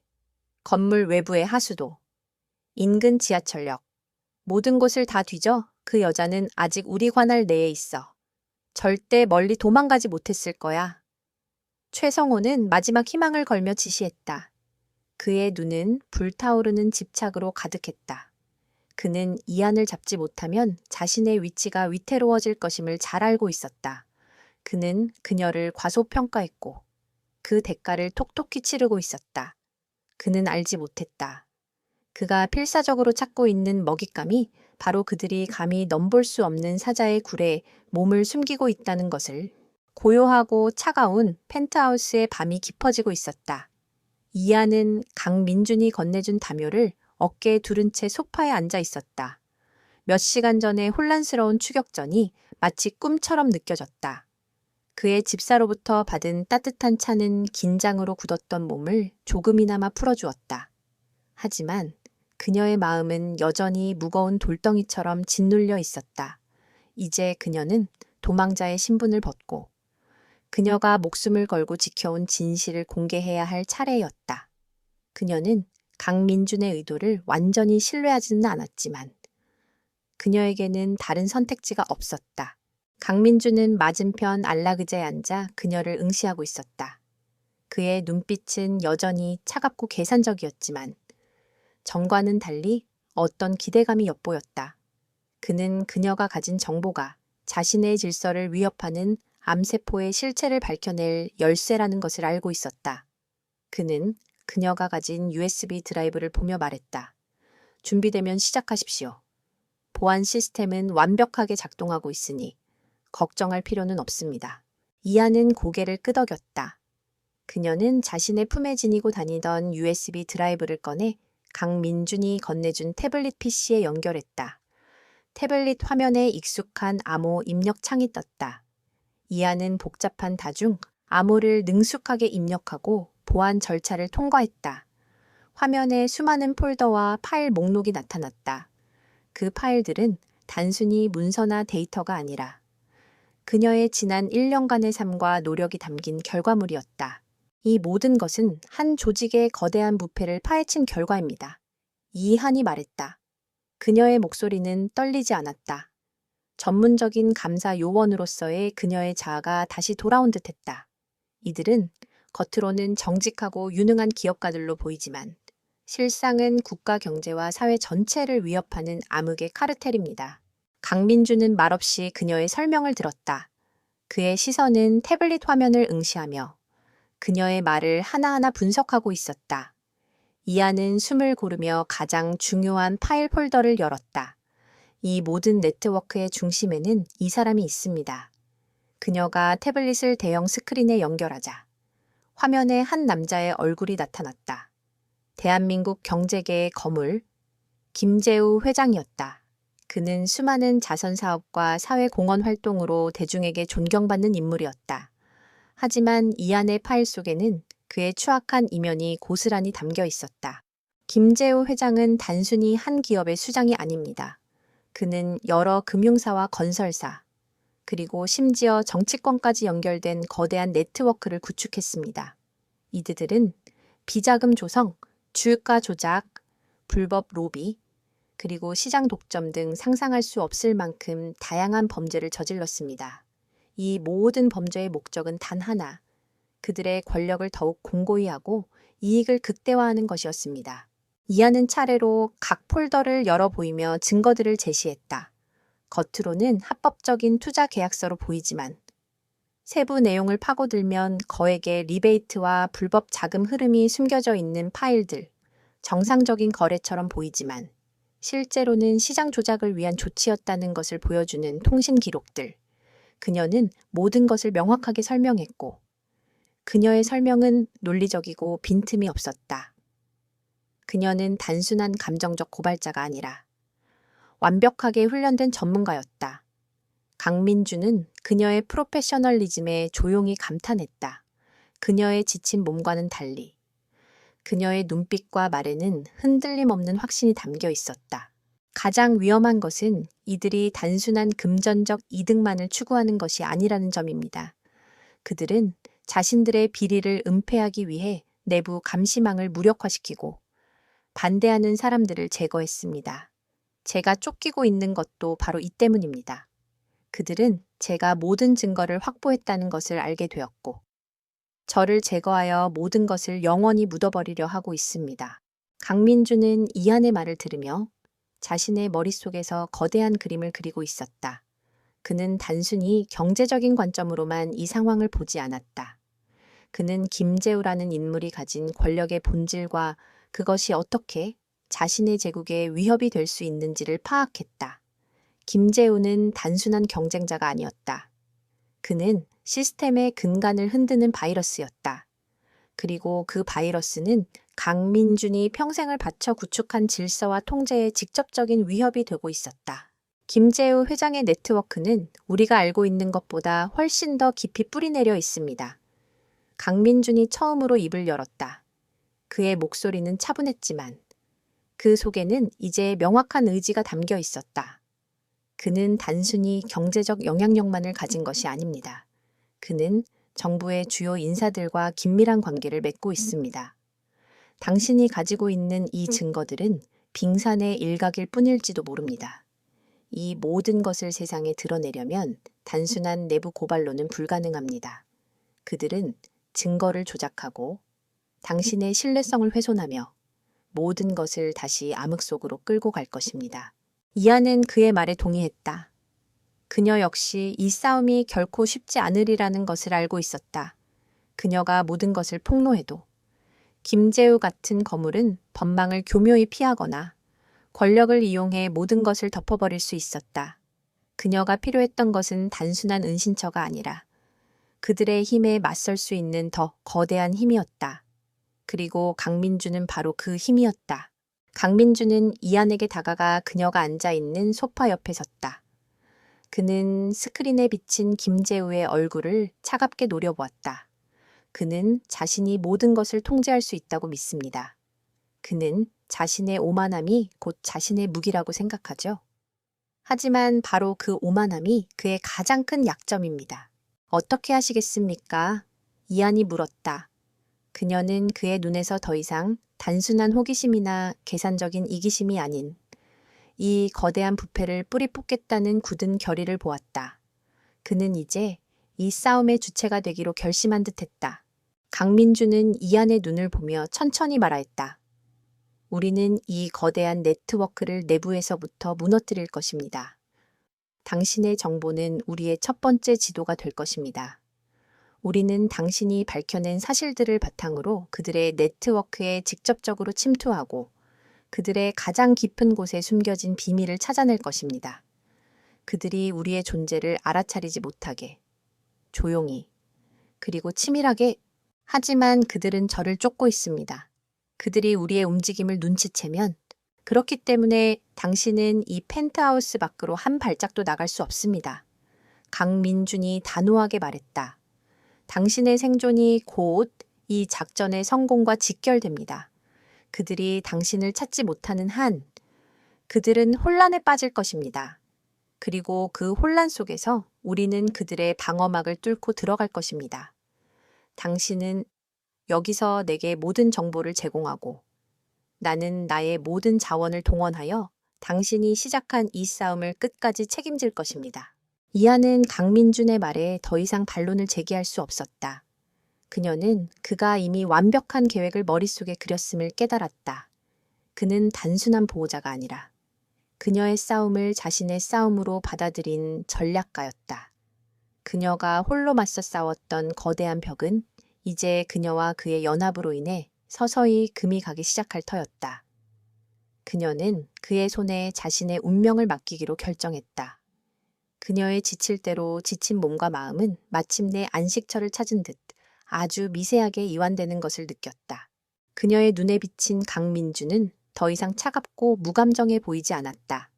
[SPEAKER 1] 건물 외부의 하수도, 인근 지하철역, 모든 곳을 다 뒤져. 그 여자는 아직 우리 관할 내에 있어. 절대 멀리 도망가지 못했을 거야. 최성호는 마지막 희망을 걸며 지시했다. 그의 눈은 불타오르는 집착으로 가득했다. 그는 이안을 잡지 못하면 자신의 위치가 위태로워질 것임을 잘 알고 있었다. 그는 그녀를 과소평가했고 그 대가를 톡톡히 치르고 있었다. 그는 알지 못했다. 그가 필사적으로 찾고 있는 먹잇감이 바로 그들이 감히 넘볼 수 없는 사자의 굴에 몸을 숨기고 있다는 것을. 고요하고 차가운 펜트하우스의 밤이 깊어지고 있었다. 이안은 강민준이 건네준 담요를 어깨에 두른 채 소파에 앉아 있었다. 몇 시간 전의 혼란스러운 추격전이 마치 꿈처럼 느껴졌다. 그의 집사로부터 받은 따뜻한 차는 긴장으로 굳었던 몸을 조금이나마 풀어주었다. 하지만 그녀의 마음은 여전히 무거운 돌덩이처럼 짓눌려 있었다. 이제 그녀는 도망자의 신분을 벗고 그녀가 목숨을 걸고 지켜온 진실을 공개해야 할 차례였다. 그녀는 강민준의 의도를 완전히 신뢰하지는 않았지만 그녀에게는 다른 선택지가 없었다. 강민준은 맞은편 안락의자에 앉아 그녀를 응시하고 있었다. 그의 눈빛은 여전히 차갑고 계산적이었지만 전과는 달리 어떤 기대감이 엿보였다. 그는 그녀가 가진 정보가 자신의 질서를 위협하는 암세포의 실체를 밝혀낼 열쇠라는 것을 알고 있었다. 그는 그녀가 가진 USB 드라이브를 보며 말했다. 준비되면 시작하십시오. 보안 시스템은 완벽하게 작동하고 있으니 걱정할 필요는 없습니다. 이안은 고개를 끄덕였다. 그녀는 자신의 품에 지니고 다니던 USB 드라이브를 꺼내 강민준이 건네준 태블릿 PC에 연결했다. 태블릿 화면에 익숙한 암호 입력 창이 떴다. 이안은 복잡한 다중 암호를 능숙하게 입력하고 보안 절차를 통과했다. 화면에 수많은 폴더와 파일 목록이 나타났다. 그 파일들은 단순히 문서나 데이터가 아니라 그녀의 지난 1년간의 삶과 노력이 담긴 결과물이었다. 이 모든 것은 한 조직의 거대한 부패를 파헤친 결과입니다. 이한이 말했다. 그녀의 목소리는 떨리지 않았다. 전문적인 감사 요원으로서의 그녀의 자아가 다시 돌아온 듯했다. 이들은 겉으로는 정직하고 유능한 기업가들로 보이지만 실상은 국가 경제와 사회 전체를 위협하는 암흑의 카르텔입니다. 강민준은 말없이 그녀의 설명을 들었다. 그의 시선은 태블릿 화면을 응시하며 그녀의 말을 하나하나 분석하고 있었다. 이안은 숨을 고르며 가장 중요한 파일 폴더를 열었다. 이 모든 네트워크의 중심에는 이 사람이 있습니다. 그녀가 태블릿을 대형 스크린에 연결하자 화면에 한 남자의 얼굴이 나타났다. 대한민국 경제계의 거물, 김재우 회장이었다. 그는 수많은 자선 사업과 사회 공헌 활동으로 대중에게 존경받는 인물이었다. 하지만 이안의 파일 속에는 그의 추악한 이면이 고스란히 담겨 있었다. 김재우 회장은 단순히 한 기업의 수장이 아닙니다. 그는 여러 금융사와 건설사, 그리고 심지어 정치권까지 연결된 거대한 네트워크를 구축했습니다. 이들은 비자금 조성, 주가 조작, 불법 로비, 그리고 시장 독점 등 상상할 수 없을 만큼 다양한 범죄를 저질렀습니다. 이 모든 범죄의 목적은 단 하나, 그들의 권력을 더욱 공고히 하고 이익을 극대화하는 것이었습니다. 이안은 차례로 각 폴더를 열어 보이며 증거들을 제시했다. 겉으로는 합법적인 투자 계약서로 보이지만 세부 내용을 파고들면 거액의 리베이트와 불법 자금 흐름이 숨겨져 있는 파일들, 정상적인 거래처럼 보이지만 실제로는 시장 조작을 위한 조치였다는 것을 보여주는 통신 기록들. 그녀는 모든 것을 명확하게 설명했고 그녀의 설명은 논리적이고 빈틈이 없었다. 그녀는 단순한 감정적 고발자가 아니라 완벽하게 훈련된 전문가였다. 강민준은 그녀의 프로페셔널리즘에 조용히 감탄했다. 그녀의 지친 몸과는 달리 그녀의 눈빛과 말에는 흔들림 없는 확신이 담겨 있었다. 가장 위험한 것은 이들이 단순한 금전적 이득만을 추구하는 것이 아니라는 점입니다. 그들은 자신들의 비리를 은폐하기 위해 내부 감시망을 무력화시키고 반대하는 사람들을 제거했습니다. 제가 쫓기고 있는 것도 바로 이 때문입니다. 그들은 제가 모든 증거를 확보했다는 것을 알게 되었고, 저를 제거하여 모든 것을 영원히 묻어버리려 하고 있습니다. 강민주는 이안의 말을 들으며 자신의 머릿속에서 거대한 그림을 그리고 있었다. 그는 단순히 경제적인 관점으로만 이 상황을 보지 않았다. 그는 김재우라는 인물이 가진 권력의 본질과 그것이 어떻게 자신의 제국에 위협이 될 수 있는지를 파악했다. 김재우는 단순한 경쟁자가 아니었다. 그는 시스템의 근간을 흔드는 바이러스였다. 그리고 그 바이러스는 강민준이 평생을 바쳐 구축한 질서와 통제에 직접적인 위협이 되고 있었다. 김재우 회장의 네트워크는 우리가 알고 있는 것보다 훨씬 더 깊이 뿌리내려 있습니다. 강민준이 처음으로 입을 열었다. 그의 목소리는 차분했지만 그 속에는 이제 명확한 의지가 담겨 있었다. 그는 단순히 경제적 영향력만을 가진 것이 아닙니다. 그는 정부의 주요 인사들과 긴밀한 관계를 맺고 있습니다. 당신이 가지고 있는 이 증거들은 빙산의 일각일 뿐일지도 모릅니다. 이 모든 것을 세상에 드러내려면 단순한 내부 고발로는 불가능합니다. 그들은 증거를 조작하고 당신의 신뢰성을 훼손하며 모든 것을 다시 암흑 속으로 끌고 갈 것입니다. 이안은 그의 말에 동의했다. 그녀 역시 이 싸움이 결코 쉽지 않으리라는 것을 알고 있었다. 그녀가 모든 것을 폭로해도 김재우 같은 거물은 법망을 교묘히 피하거나 권력을 이용해 모든 것을 덮어버릴 수 있었다. 그녀가 필요했던 것은 단순한 은신처가 아니라 그들의 힘에 맞설 수 있는 더 거대한 힘이었다. 그리고 강민주는 바로 그 힘이었다. 강민주는 이안에게 다가가 그녀가 앉아있는 소파 옆에 섰다. 그는 스크린에 비친 김재우의 얼굴을 차갑게 노려보았다. 그는 자신이 모든 것을 통제할 수 있다고 믿습니다. 그는 자신의 오만함이 곧 자신의 무기라고 생각하죠. 하지만 바로 그 오만함이 그의 가장 큰 약점입니다. 어떻게 하시겠습니까? 이안이 물었다. 그녀는 그의 눈에서 더 이상 단순한 호기심이나 계산적인 이기심이 아닌 이 거대한 부패를 뿌리 뽑겠다는 굳은 결의를 보았다. 그는 이제 이 싸움의 주체가 되기로 결심한 듯했다. 강민주는 이안의 눈을 보며 천천히 말하였다. 우리는 이 거대한 네트워크를 내부에서부터 무너뜨릴 것입니다. 당신의 정보는 우리의 첫 번째 지도가 될 것입니다. 우리는 당신이 밝혀낸 사실들을 바탕으로 그들의 네트워크에 직접적으로 침투하고 그들의 가장 깊은 곳에 숨겨진 비밀을 찾아낼 것입니다. 그들이 우리의 존재를 알아차리지 못하게, 조용히, 그리고 치밀하게, 하지만 그들은 저를 쫓고 있습니다. 그들이 우리의 움직임을 눈치채면 그렇기 때문에 당신은 이 펜트하우스 밖으로 한 발짝도 나갈 수 없습니다. 강민준이 단호하게 말했다. 당신의 생존이 곧 이 작전의 성공과 직결됩니다. 그들이 당신을 찾지 못하는 한 그들은 혼란에 빠질 것입니다. 그리고 그 혼란 속에서 우리는 그들의 방어막을 뚫고 들어갈 것입니다. 당신은 여기서 내게 모든 정보를 제공하고 나는 나의 모든 자원을 동원하여 당신이 시작한 이 싸움을 끝까지 책임질 것입니다. 이안은 강민준의 말에 더 이상 반론을 제기할 수 없었다. 그녀는 그가 이미 완벽한 계획을 머릿속에 그렸음을 깨달았다. 그는 단순한 보호자가 아니라 그녀의 싸움을 자신의 싸움으로 받아들인 전략가였다. 그녀가 홀로 맞서 싸웠던 거대한 벽은 이제 그녀와 그의 연합으로 인해 서서히 금이 가기 시작할 터였다. 그녀는 그의 손에 자신의 운명을 맡기기로 결정했다. 그녀의 지칠 대로 지친 몸과 마음은 마침내 안식처를 찾은 듯 아주 미세하게 이완되는 것을 느꼈다. 그녀의 눈에 비친 강민주는 더 이상 차갑고 무감정해 보이지 않았다.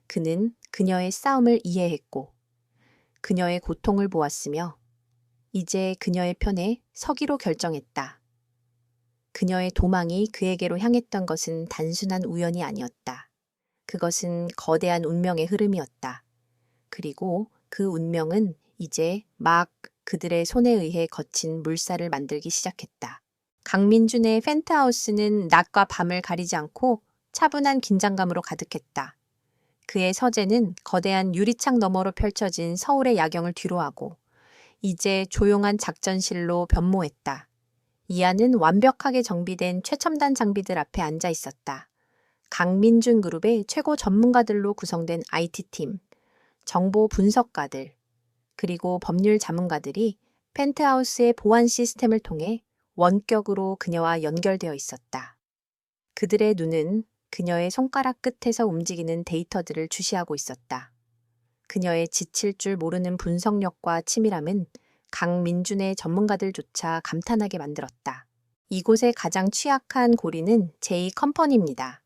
[SPEAKER 1] 그는 그녀의 싸움을 이해했고 그녀의 고통을 보았으며 이제 그녀의 편에 서기로 결정했다. 그녀의 도망이 그에게로 향했던 것은 단순한 우연이 아니었다. 그것은 거대한 운명의 흐름이었다. 그리고 그 운명은 이제 막 그들의 손에 의해 거친 물살을 만들기 시작했다. 강민준의 펜트하우스는 낮과 밤을 가리지 않고 차분한 긴장감으로 가득했다. 그의 서재는 거대한 유리창 너머로 펼쳐진 서울의 야경을 뒤로하고 이제 조용한 작전실로 변모했다. 이하는 완벽하게 정비된 최첨단 장비들 앞에 앉아 있었다. 강민준 그룹의 최고 전문가들로 구성된 IT팀, 정보 분석가들, 그리고 법률 자문가들이 펜트하우스의 보안 시스템을 통해 원격으로 그녀와 연결되어 있었다. 그들의 눈은 그녀의 손가락 끝에서 움직이는 데이터들을 주시하고 있었다. 그녀의 지칠 줄 모르는 분석력과 치밀함은 강민준의 전문가들조차 감탄하게 만들었다. 이곳의 가장 취약한 고리는 제2컴퍼니입니다.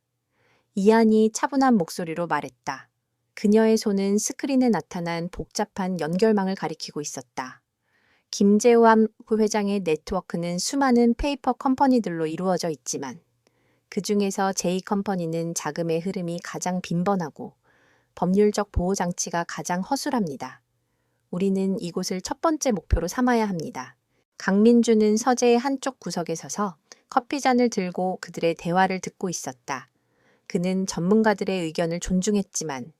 [SPEAKER 1] 이한이 차분한 목소리로 말했다. 그녀의 손은 스크린에 나타난 복잡한 연결망을 가리키고 있었다. 김재환 부회장의 네트워크는 수많은 페이퍼 컴퍼니들로 이루어져 있지만 그 중에서 제2컴퍼니는 자금의 흐름이 가장 빈번하고 법률적 보호장치가 가장 허술합니다. 우리는 이곳을 첫 번째 목표로 삼아야 합니다. 강민주는 서재의 한쪽 구석에 서서 커피잔을 들고 그들의 대화를 듣고 있었다. 그는 전문가들의 의견을 존중했지만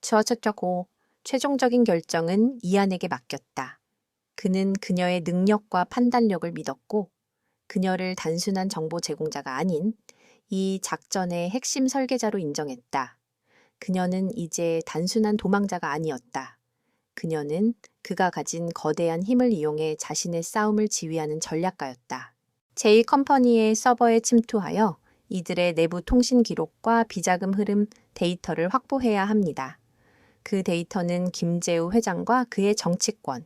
[SPEAKER 1] 저적고 최종적인 결정은 이한에게 맡겼다. 그는 그녀의 능력과 판단력을 믿었고 그녀를 단순한 정보 제공자가 아닌 이 작전의 핵심 설계자로 인정했다. 그녀는 이제 단순한 도망자가 아니었다. 그녀는 그가 가진 거대한 힘을 이용해 자신의 싸움을 지휘하는 전략가였다. 제2컴퍼니의 서버에 침투하여 이들의 내부 통신 기록과 비자금 흐름 데이터를 확보해야 합니다. 그 데이터는 김재우 회장과 그의 정치권,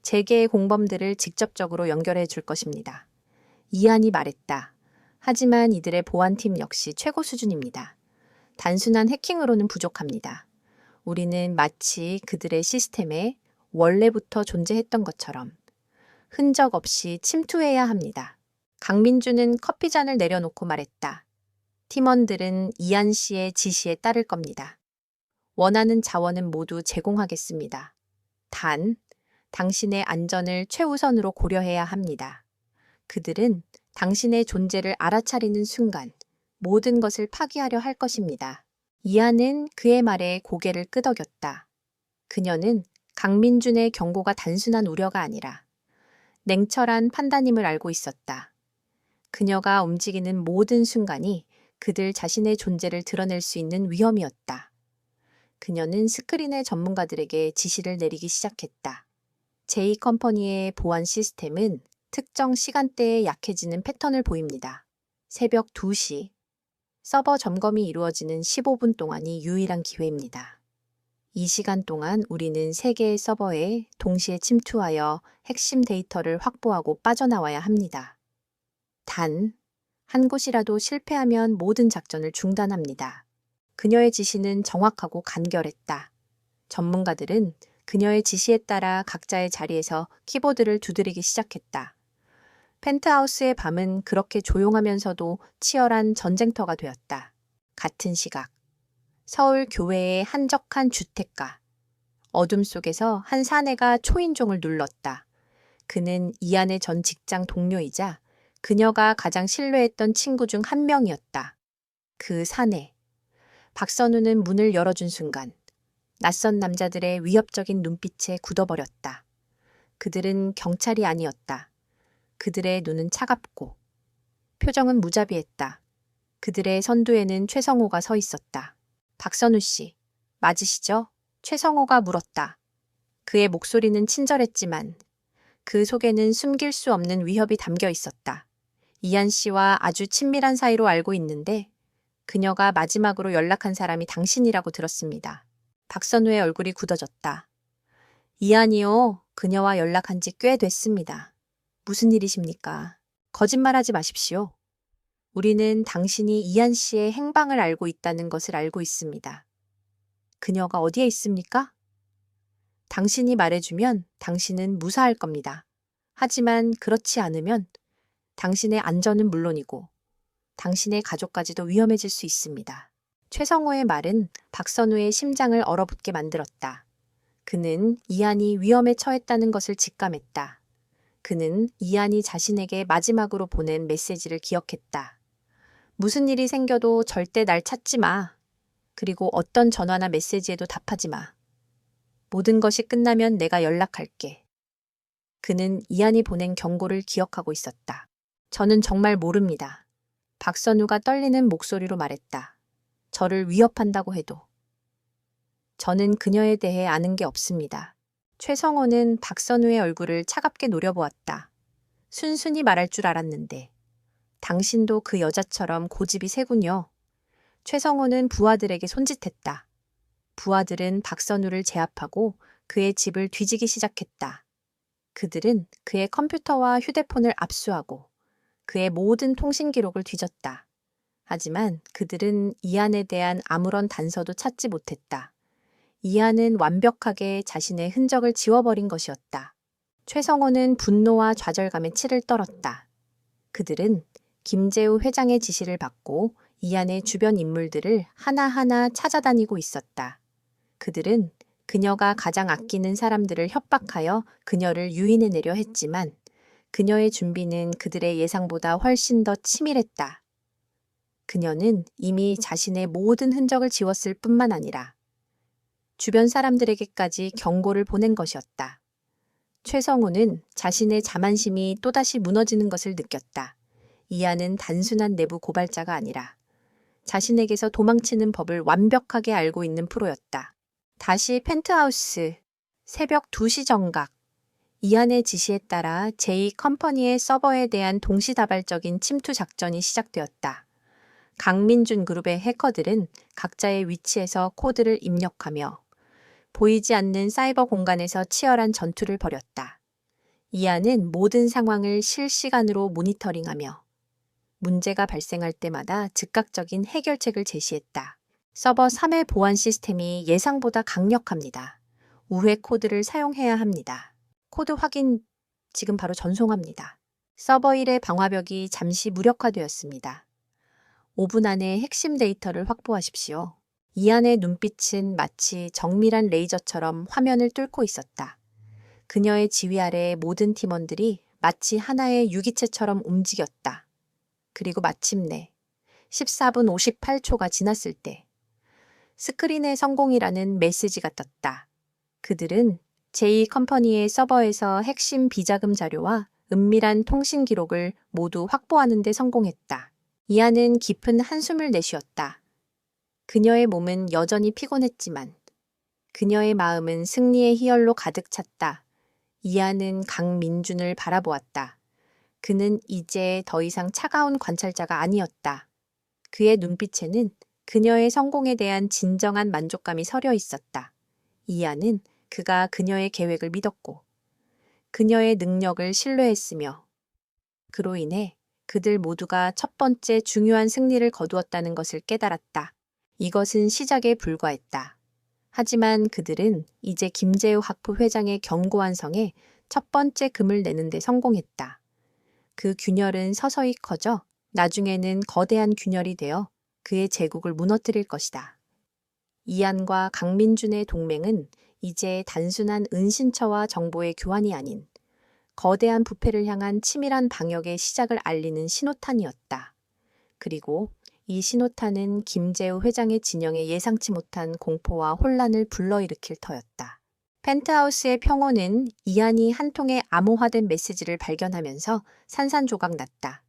[SPEAKER 1] 재계의 공범들을 직접적으로 연결해 줄 것입니다. 이한이 말했다. 하지만 이들의 보안팀 역시 최고 수준입니다. 단순한 해킹으로는 부족합니다. 우리는 마치 그들의 시스템에 원래부터 존재했던 것처럼 흔적 없이 침투해야 합니다. 강민주는 커피잔을 내려놓고 말했다. 팀원들은 이한 씨의 지시에 따를 겁니다. 원하는 자원은 모두 제공하겠습니다. 단, 당신의 안전을 최우선으로 고려해야 합니다. 그들은 당신의 존재를 알아차리는 순간 모든 것을 파기하려 할 것입니다. 이한은 그의 말에 고개를 끄덕였다. 그녀는 강민준의 경고가 단순한 우려가 아니라 냉철한 판단임을 알고 있었다. 그녀가 움직이는 모든 순간이 그들 자신의 존재를 드러낼 수 있는 위험이었다. 그녀는 스크린의 전문가들에게 지시를 내리기 시작했다. 제2컴퍼니의 보안 시스템은 특정 시간대에 약해지는 패턴을 보입니다. 새벽 2시, 서버 점검이 이루어지는 15분 동안이 유일한 기회입니다. 이 시간 동안 우리는 세 개의 서버에 동시에 침투하여 핵심 데이터를 확보하고 빠져나와야 합니다. 단, 한 곳이라도 실패하면 모든 작전을 중단합니다. 그녀의 지시는 정확하고 간결했다. 전문가들은 그녀의 지시에 따라 각자의 자리에서 키보드를 두드리기 시작했다. 펜트하우스의 밤은 그렇게 조용하면서도 치열한 전쟁터가 되었다. 같은 시각, 서울 교외의 한적한 주택가. 어둠 속에서 한 사내가 초인종을 눌렀다. 그는 이한의 전 직장 동료이자 그녀가 가장 신뢰했던 친구 중 한 명이었다. 그 사내. 박선우는 문을 열어준 순간 낯선 남자들의 위협적인 눈빛에 굳어버렸다. 그들은 경찰이 아니었다. 그들의 눈은 차갑고 표정은 무자비했다. 그들의 선두에는 최성호가 서 있었다. 박선우 씨, 맞으시죠? 최성호가 물었다. 그의 목소리는 친절했지만 그 속에는 숨길 수 없는 위협이 담겨 있었다. 이한 씨와 아주 친밀한 사이로 알고 있는데 그녀가 마지막으로 연락한 사람이 당신이라고 들었습니다. 박선우의 얼굴이 굳어졌다. 이한이요, 그녀와 연락한 지 꽤 됐습니다. 무슨 일이십니까? 거짓말하지 마십시오. 우리는 당신이 이한 씨의 행방을 알고 있다는 것을 알고 있습니다. 그녀가 어디에 있습니까? 당신이 말해주면 당신은 무사할 겁니다. 하지만 그렇지 않으면 당신의 안전은 물론이고 당신의 가족까지도 위험해질 수 있습니다. 최성호의 말은 박선우의 심장을 얼어붙게 만들었다. 그는 이한이 위험에 처했다는 것을 직감했다. 그는 이한이 자신에게 마지막으로 보낸 메시지를 기억했다. 무슨 일이 생겨도 절대 날 찾지 마. 그리고 어떤 전화나 메시지에도 답하지 마. 모든 것이 끝나면 내가 연락할게. 그는 이안이 보낸 경고를 기억하고 있었다. 저는 정말 모릅니다. 박선우가 떨리는 목소리로 말했다. 저를 위협한다고 해도. 저는 그녀에 대해 아는 게 없습니다. 최성호는 박선우의 얼굴을 차갑게 노려보았다. 순순히 말할 줄 알았는데. 당신도 그 여자처럼 고집이 세군요. 최성호는 부하들에게 손짓했다. 부하들은 박선우를 제압하고 그의 집을 뒤지기 시작했다. 그들은 그의 컴퓨터와 휴대폰을 압수하고 그의 모든 통신 기록을 뒤졌다. 하지만 그들은 이안에 대한 아무런 단서도 찾지 못했다. 이안은 완벽하게 자신의 흔적을 지워버린 것이었다. 최성호는 분노와 좌절감에 치를 떨었다. 그들은 김재우 회장의 지시를 받고 이안의 주변 인물들을 하나하나 찾아다니고 있었다. 그들은 그녀가 가장 아끼는 사람들을 협박하여 그녀를 유인해내려 했지만 그녀의 준비는 그들의 예상보다 훨씬 더 치밀했다. 그녀는 이미 자신의 모든 흔적을 지웠을 뿐만 아니라 주변 사람들에게까지 경고를 보낸 것이었다. 최성호는 자신의 자만심이 또다시 무너지는 것을 느꼈다. 이안은 단순한 내부 고발자가 아니라 자신에게서 도망치는 법을 완벽하게 알고 있는 프로였다. 다시 펜트하우스, 새벽 2시 정각. 이안의 지시에 따라 제2컴퍼니의 서버에 대한 동시다발적인 침투 작전이 시작되었다. 강민준 그룹의 해커들은 각자의 위치에서 코드를 입력하며 보이지 않는 사이버 공간에서 치열한 전투를 벌였다. 이안은 모든 상황을 실시간으로 모니터링하며 문제가 발생할 때마다 즉각적인 해결책을 제시했다. 서버 3의 보안 시스템이 예상보다 강력합니다. 우회 코드를 사용해야 합니다. 코드 확인 지금 바로 전송합니다. 서버 1의 방화벽이 잠시 무력화되었습니다. 5분 안에 핵심 데이터를 확보하십시오. 이안의 눈빛은 마치 정밀한 레이저처럼 화면을 뚫고 있었다. 그녀의 지휘 아래 모든 팀원들이 마치 하나의 유기체처럼 움직였다. 그리고 마침내 14분 58초가 지났을 때 스크린의 성공이라는 메시지가 떴다. 그들은 제2컴퍼니의 서버에서 핵심 비자금 자료와 은밀한 통신 기록을 모두 확보하는 데 성공했다. 이안은 깊은 한숨을 내쉬었다. 그녀의 몸은 여전히 피곤했지만 그녀의 마음은 승리의 희열로 가득 찼다. 이안은 강민준을 바라보았다. 그는 이제 더 이상 차가운 관찰자가 아니었다. 그의 눈빛에는 그녀의 성공에 대한 진정한 만족감이 서려 있었다. 이안은 그가 그녀의 계획을 믿었고 그녀의 능력을 신뢰했으며 그로 인해 그들 모두가 첫 번째 중요한 승리를 거두었다는 것을 깨달았다. 이것은 시작에 불과했다. 하지만 그들은 이제 김재우 학부 회장의 견고한 성에 첫 번째 금을 내는 데 성공했다. 그 균열은 서서히 커져 나중에는 거대한 균열이 되어 그의 제국을 무너뜨릴 것이다. 이안과 강민준의 동맹은 이제 단순한 은신처와 정보의 교환이 아닌 거대한 부패를 향한 치밀한 방역의 시작을 알리는 신호탄이었다. 그리고 이 신호탄은 김재우 회장의 진영에 예상치 못한 공포와 혼란을 불러일으킬 터였다. 펜트하우스의 평호는 이안이 한 통의 암호화된 메시지를 발견하면서 산산조각 났다.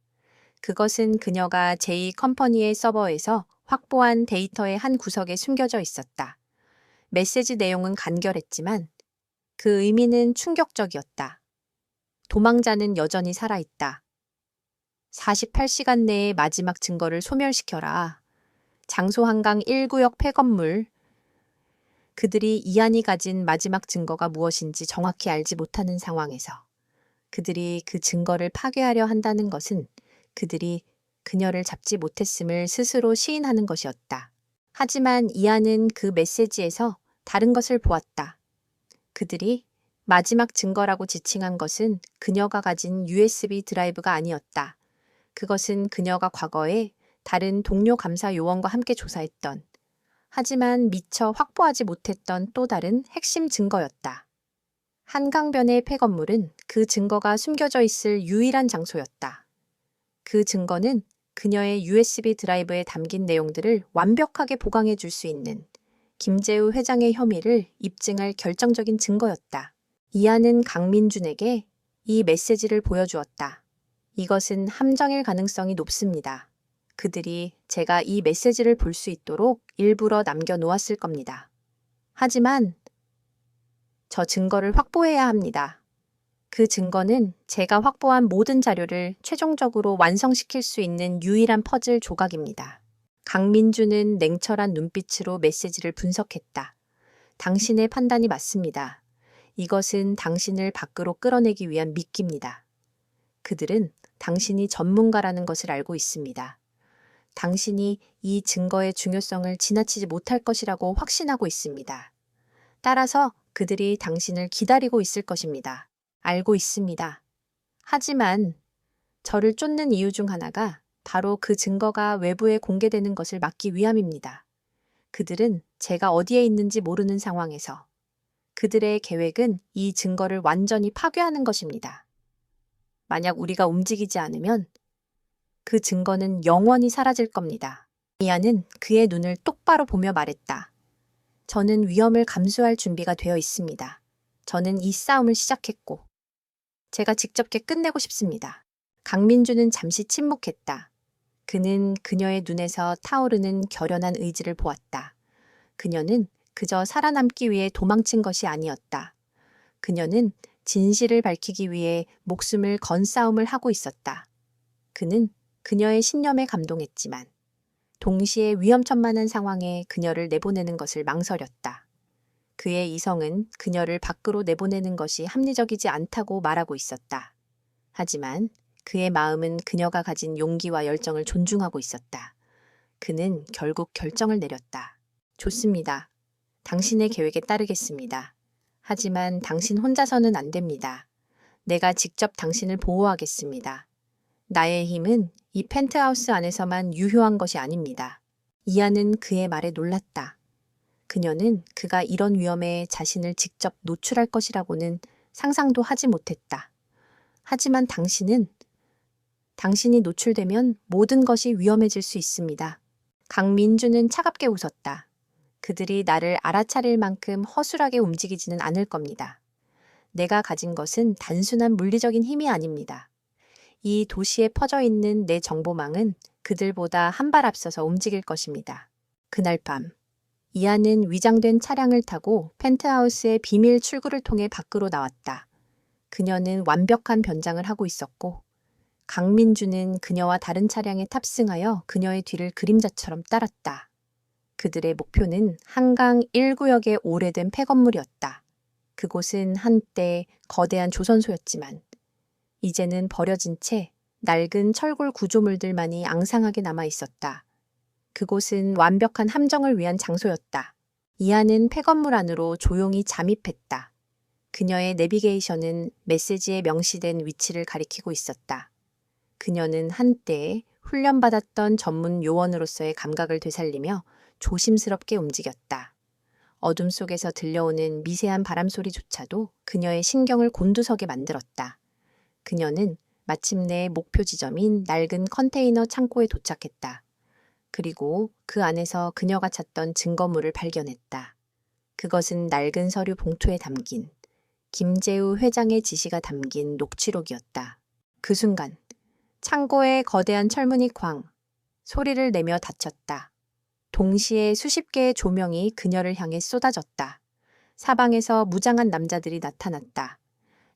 [SPEAKER 1] 그것은 그녀가 제2컴퍼니의 서버에서 확보한 데이터의 한 구석에 숨겨져 있었다. 메시지 내용은 간결했지만 그 의미는 충격적이었다. 도망자는 여전히 살아있다. 48시간 내에 마지막 증거를 소멸시켜라. 장소 한강 1구역 폐건물. 그들이 이안이 가진 마지막 증거가 무엇인지 정확히 알지 못하는 상황에서 그들이 그 증거를 파괴하려 한다는 것은 그들이 그녀를 잡지 못했음을 스스로 시인하는 것이었다. 하지만 이안은 그 메시지에서 다른 것을 보았다. 그들이 마지막 증거라고 지칭한 것은 그녀가 가진 USB 드라이브가 아니었다. 그것은 그녀가 과거에 다른 동료 감사 요원과 함께 조사했던 하지만 미처 확보하지 못했던 또 다른 핵심 증거였다. 한강변의 폐건물은 그 증거가 숨겨져 있을 유일한 장소였다. 그 증거는 그녀의 USB 드라이브에 담긴 내용들을 완벽하게 보강해 줄 수 있는 김재우 회장의 혐의를 입증할 결정적인 증거였다. 이하는 강민준에게 이 메시지를 보여주었다. 이것은 함정일 가능성이 높습니다. 그들이 제가 이 메시지를 볼 수 있도록 일부러 남겨놓았을 겁니다. 하지만 저 증거를 확보해야 합니다. 그 증거는 제가 확보한 모든 자료를 최종적으로 완성시킬 수 있는 유일한 퍼즐 조각입니다. 강민주는 냉철한 눈빛으로 메시지를 분석했다. 당신의 판단이 맞습니다. 이것은 당신을 밖으로 끌어내기 위한 미끼입니다. 그들은 당신이 전문가라는 것을 알고 있습니다. 당신이 이 증거의 중요성을 지나치지 못할 것이라고 확신하고 있습니다. 따라서 그들이 당신을 기다리고 있을 것입니다. 알고 있습니다. 하지만 저를 쫓는 이유 중 하나가 바로 그 증거가 외부에 공개되는 것을 막기 위함입니다. 그들은 제가 어디에 있는지 모르는 상황에서 그들의 계획은 이 증거를 완전히 파괴하는 것입니다. 만약 우리가 움직이지 않으면 그 증거는 영원히 사라질 겁니다. 미아는 그의 눈을 똑바로 보며 말했다. 저는 위험을 감수할 준비가 되어 있습니다. 저는 이 싸움을 시작했고 제가 직접 끝내고 싶습니다. 강민주는 잠시 침묵했다. 그는 그녀의 눈에서 타오르는 결연한 의지를 보았다. 그녀는 그저 살아남기 위해 도망친 것이 아니었다. 그녀는 진실을 밝히기 위해 목숨을 건 싸움을 하고 있었다. 그는 그녀의 신념에 감동했지만 동시에 위험천만한 상황에 그녀를 내보내는 것을 망설였다. 그의 이성은 그녀를 밖으로 내보내는 것이 합리적이지 않다고 말하고 있었다. 하지만 그의 마음은 그녀가 가진 용기와 열정을 존중하고 있었다. 그는 결국 결정을 내렸다. 좋습니다. 당신의 계획에 따르겠습니다. 하지만 당신 혼자서는 안 됩니다. 내가 직접 당신을 보호하겠습니다. 나의 힘은 이 펜트하우스 안에서만 유효한 것이 아닙니다. 이하는 그의 말에 놀랐다. 그녀는 그가 이런 위험에 자신을 직접 노출할 것이라고는 상상도 하지 못했다. 하지만 당신이 노출되면 모든 것이 위험해질 수 있습니다. 강민주는 차갑게 웃었다. 그들이 나를 알아차릴 만큼 허술하게 움직이지는 않을 겁니다. 내가 가진 것은 단순한 물리적인 힘이 아닙니다. 이 도시에 퍼져 있는 내 정보망은 그들보다 한 발 앞서서 움직일 것입니다. 그날 밤, 이하는 위장된 차량을 타고 펜트하우스의 비밀 출구를 통해 밖으로 나왔다. 그녀는 완벽한 변장을 하고 있었고 강민주는 그녀와 다른 차량에 탑승하여 그녀의 뒤를 그림자처럼 따랐다. 그들의 목표는 한강 1구역의 오래된 폐건물이었다. 그곳은 한때 거대한 조선소였지만 이제는 버려진 채 낡은 철골 구조물들만이 앙상하게 남아 있었다. 그곳은 완벽한 함정을 위한 장소였다. 이하는 폐건물 안으로 조용히 잠입했다. 그녀의 내비게이션은 메시지에 명시된 위치를 가리키고 있었다. 그녀는 한때 훈련받았던 전문 요원으로서의 감각을 되살리며 조심스럽게 움직였다. 어둠 속에서 들려오는 미세한 바람 소리조차도 그녀의 신경을 곤두서게 만들었다. 그녀는 마침내 목표 지점인 낡은 컨테이너 창고에 도착했다. 그리고 그 안에서 그녀가 찾던 증거물을 발견했다. 그것은 낡은 서류 봉투에 담긴 김재우 회장의 지시가 담긴 녹취록이었다. 그 순간 창고의 거대한 철문이 쾅 소리를 내며 닫혔다. 동시에 수십 개의 조명이 그녀를 향해 쏟아졌다. 사방에서 무장한 남자들이 나타났다.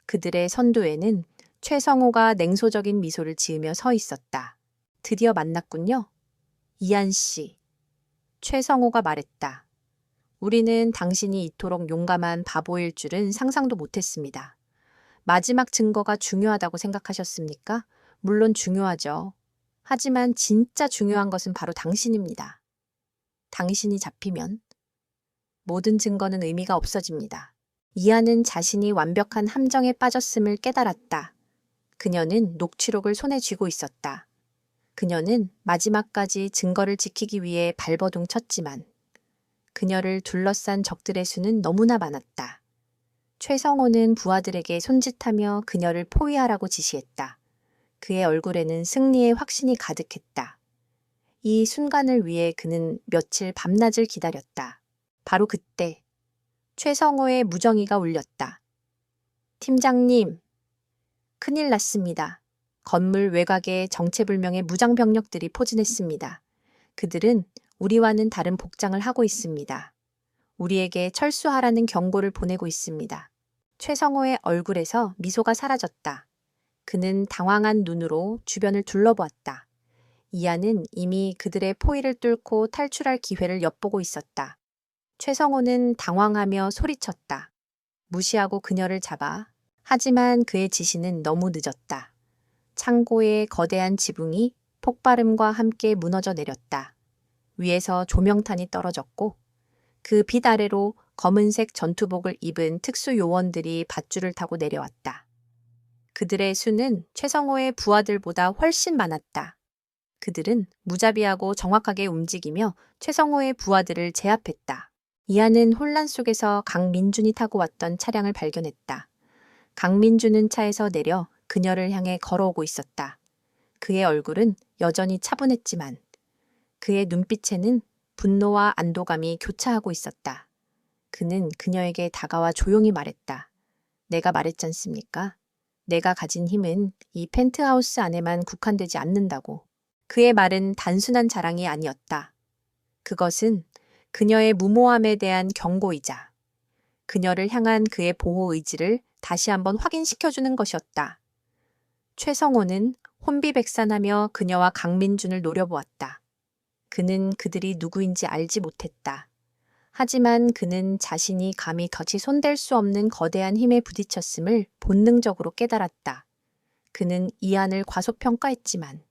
[SPEAKER 1] 그들의 선두에는 최성호가 냉소적인 미소를 지으며 서 있었다. 드디어 만났군요. 이한 씨. 최성호가 말했다. 우리는 당신이 이토록 용감한 바보일 줄은 상상도 못했습니다. 마지막 증거가 중요하다고 생각하셨습니까? 물론 중요하죠. 하지만 진짜 중요한 것은 바로 당신입니다. 당신이 잡히면 모든 증거는 의미가 없어집니다. 이하는 자신이 완벽한 함정에 빠졌음을 깨달았다. 그녀는 녹취록을 손에 쥐고 있었다. 그녀는 마지막까지 증거를 지키기 위해 발버둥 쳤지만 그녀를 둘러싼 적들의 수는 너무나 많았다. 최성호는 부하들에게 손짓하며 그녀를 포위하라고 지시했다. 그의 얼굴에는 승리의 확신이 가득했다. 이 순간을 위해 그는 며칠 밤낮을 기다렸다. 바로 그때 최성호의 무정이가 울렸다. 팀장님, 큰일 났습니다. 건물 외곽에 정체불명의 무장병력들이 포진했습니다. 그들은 우리와는 다른 복장을 하고 있습니다. 우리에게 철수하라는 경고를 보내고 있습니다. 최성호의 얼굴에서 미소가 사라졌다. 그는 당황한 눈으로 주변을 둘러보았다. 이하는 이미 그들의 포위를 뚫고 탈출할 기회를 엿보고 있었다. 최성호는 당황하며 소리쳤다. 무시하고 그녀를 잡아. 하지만 그의 지시는 너무 늦었다. 창고의 거대한 지붕이 폭발음과 함께 무너져 내렸다. 위에서 조명탄이 떨어졌고 그 빛 아래로 검은색 전투복을 입은 특수 요원들이 밧줄을 타고 내려왔다. 그들의 수는 최성호의 부하들보다 훨씬 많았다. 그들은 무자비하고 정확하게 움직이며 최성호의 부하들을 제압했다. 이하는 혼란 속에서 강민준이 타고 왔던 차량을 발견했다. 강민준은 차에서 내려 그녀를 향해 걸어오고 있었다. 그의 얼굴은 여전히 차분했지만 그의 눈빛에는 분노와 안도감이 교차하고 있었다. 그는 그녀에게 다가와 조용히 말했다. 내가 말했지 않습니까? 내가 가진 힘은 이 펜트하우스 안에만 국한되지 않는다고. 그의 말은 단순한 자랑이 아니었다. 그것은 그녀의 무모함에 대한 경고이자 그녀를 향한 그의 보호 의지를 다시 한번 확인시켜주는 것이었다. 최성호는 혼비백산하며 그녀와 강민준을 노려보았다. 그는 그들이 누구인지 알지 못했다. 하지만 그는 자신이 감히 덫이 손댈 수 없는 거대한 힘에 부딪혔음을 본능적으로 깨달았다. 그는 이안을 과소평가했지만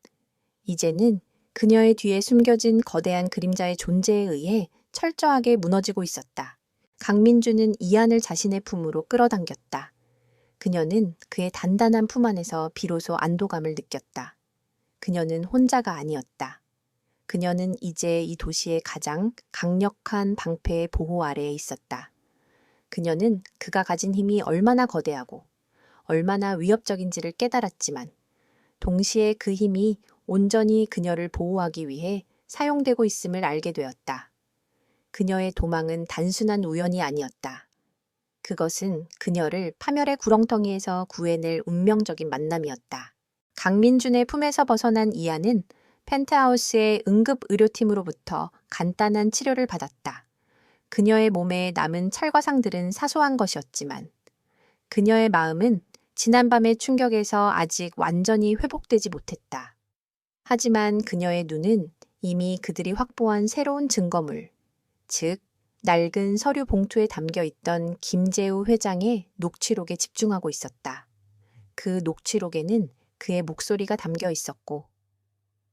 [SPEAKER 1] 이제는 그녀의 뒤에 숨겨진 거대한 그림자의 존재에 의해 철저하게 무너지고 있었다. 강민준은 이안을 자신의 품으로 끌어당겼다. 그녀는 그의 단단한 품 안에서 비로소 안도감을 느꼈다. 그녀는 혼자가 아니었다. 그녀는 이제 이 도시의 가장 강력한 방패의 보호 아래에 있었다. 그녀는 그가 가진 힘이 얼마나 거대하고 얼마나 위협적인지를 깨달았지만 동시에 그 힘이 온전히 그녀를 보호하기 위해 사용되고 있음을 알게 되었다. 그녀의 도망은 단순한 우연이 아니었다. 그것은 그녀를 파멸의 구렁텅이에서 구해낼 운명적인 만남이었다. 강민준의 품에서 벗어난 이하는 펜트하우스의 응급의료팀으로부터 간단한 치료를 받았다. 그녀의 몸에 남은 찰과상들은 사소한 것이었지만 그녀의 마음은 지난밤의 충격에서 아직 완전히 회복되지 못했다. 하지만 그녀의 눈은 이미 그들이 확보한 새로운 증거물, 즉 낡은 서류 봉투에 담겨 있던 김재우 회장의 녹취록에 집중하고 있었다. 그 녹취록에는 그의 목소리가 담겨 있었고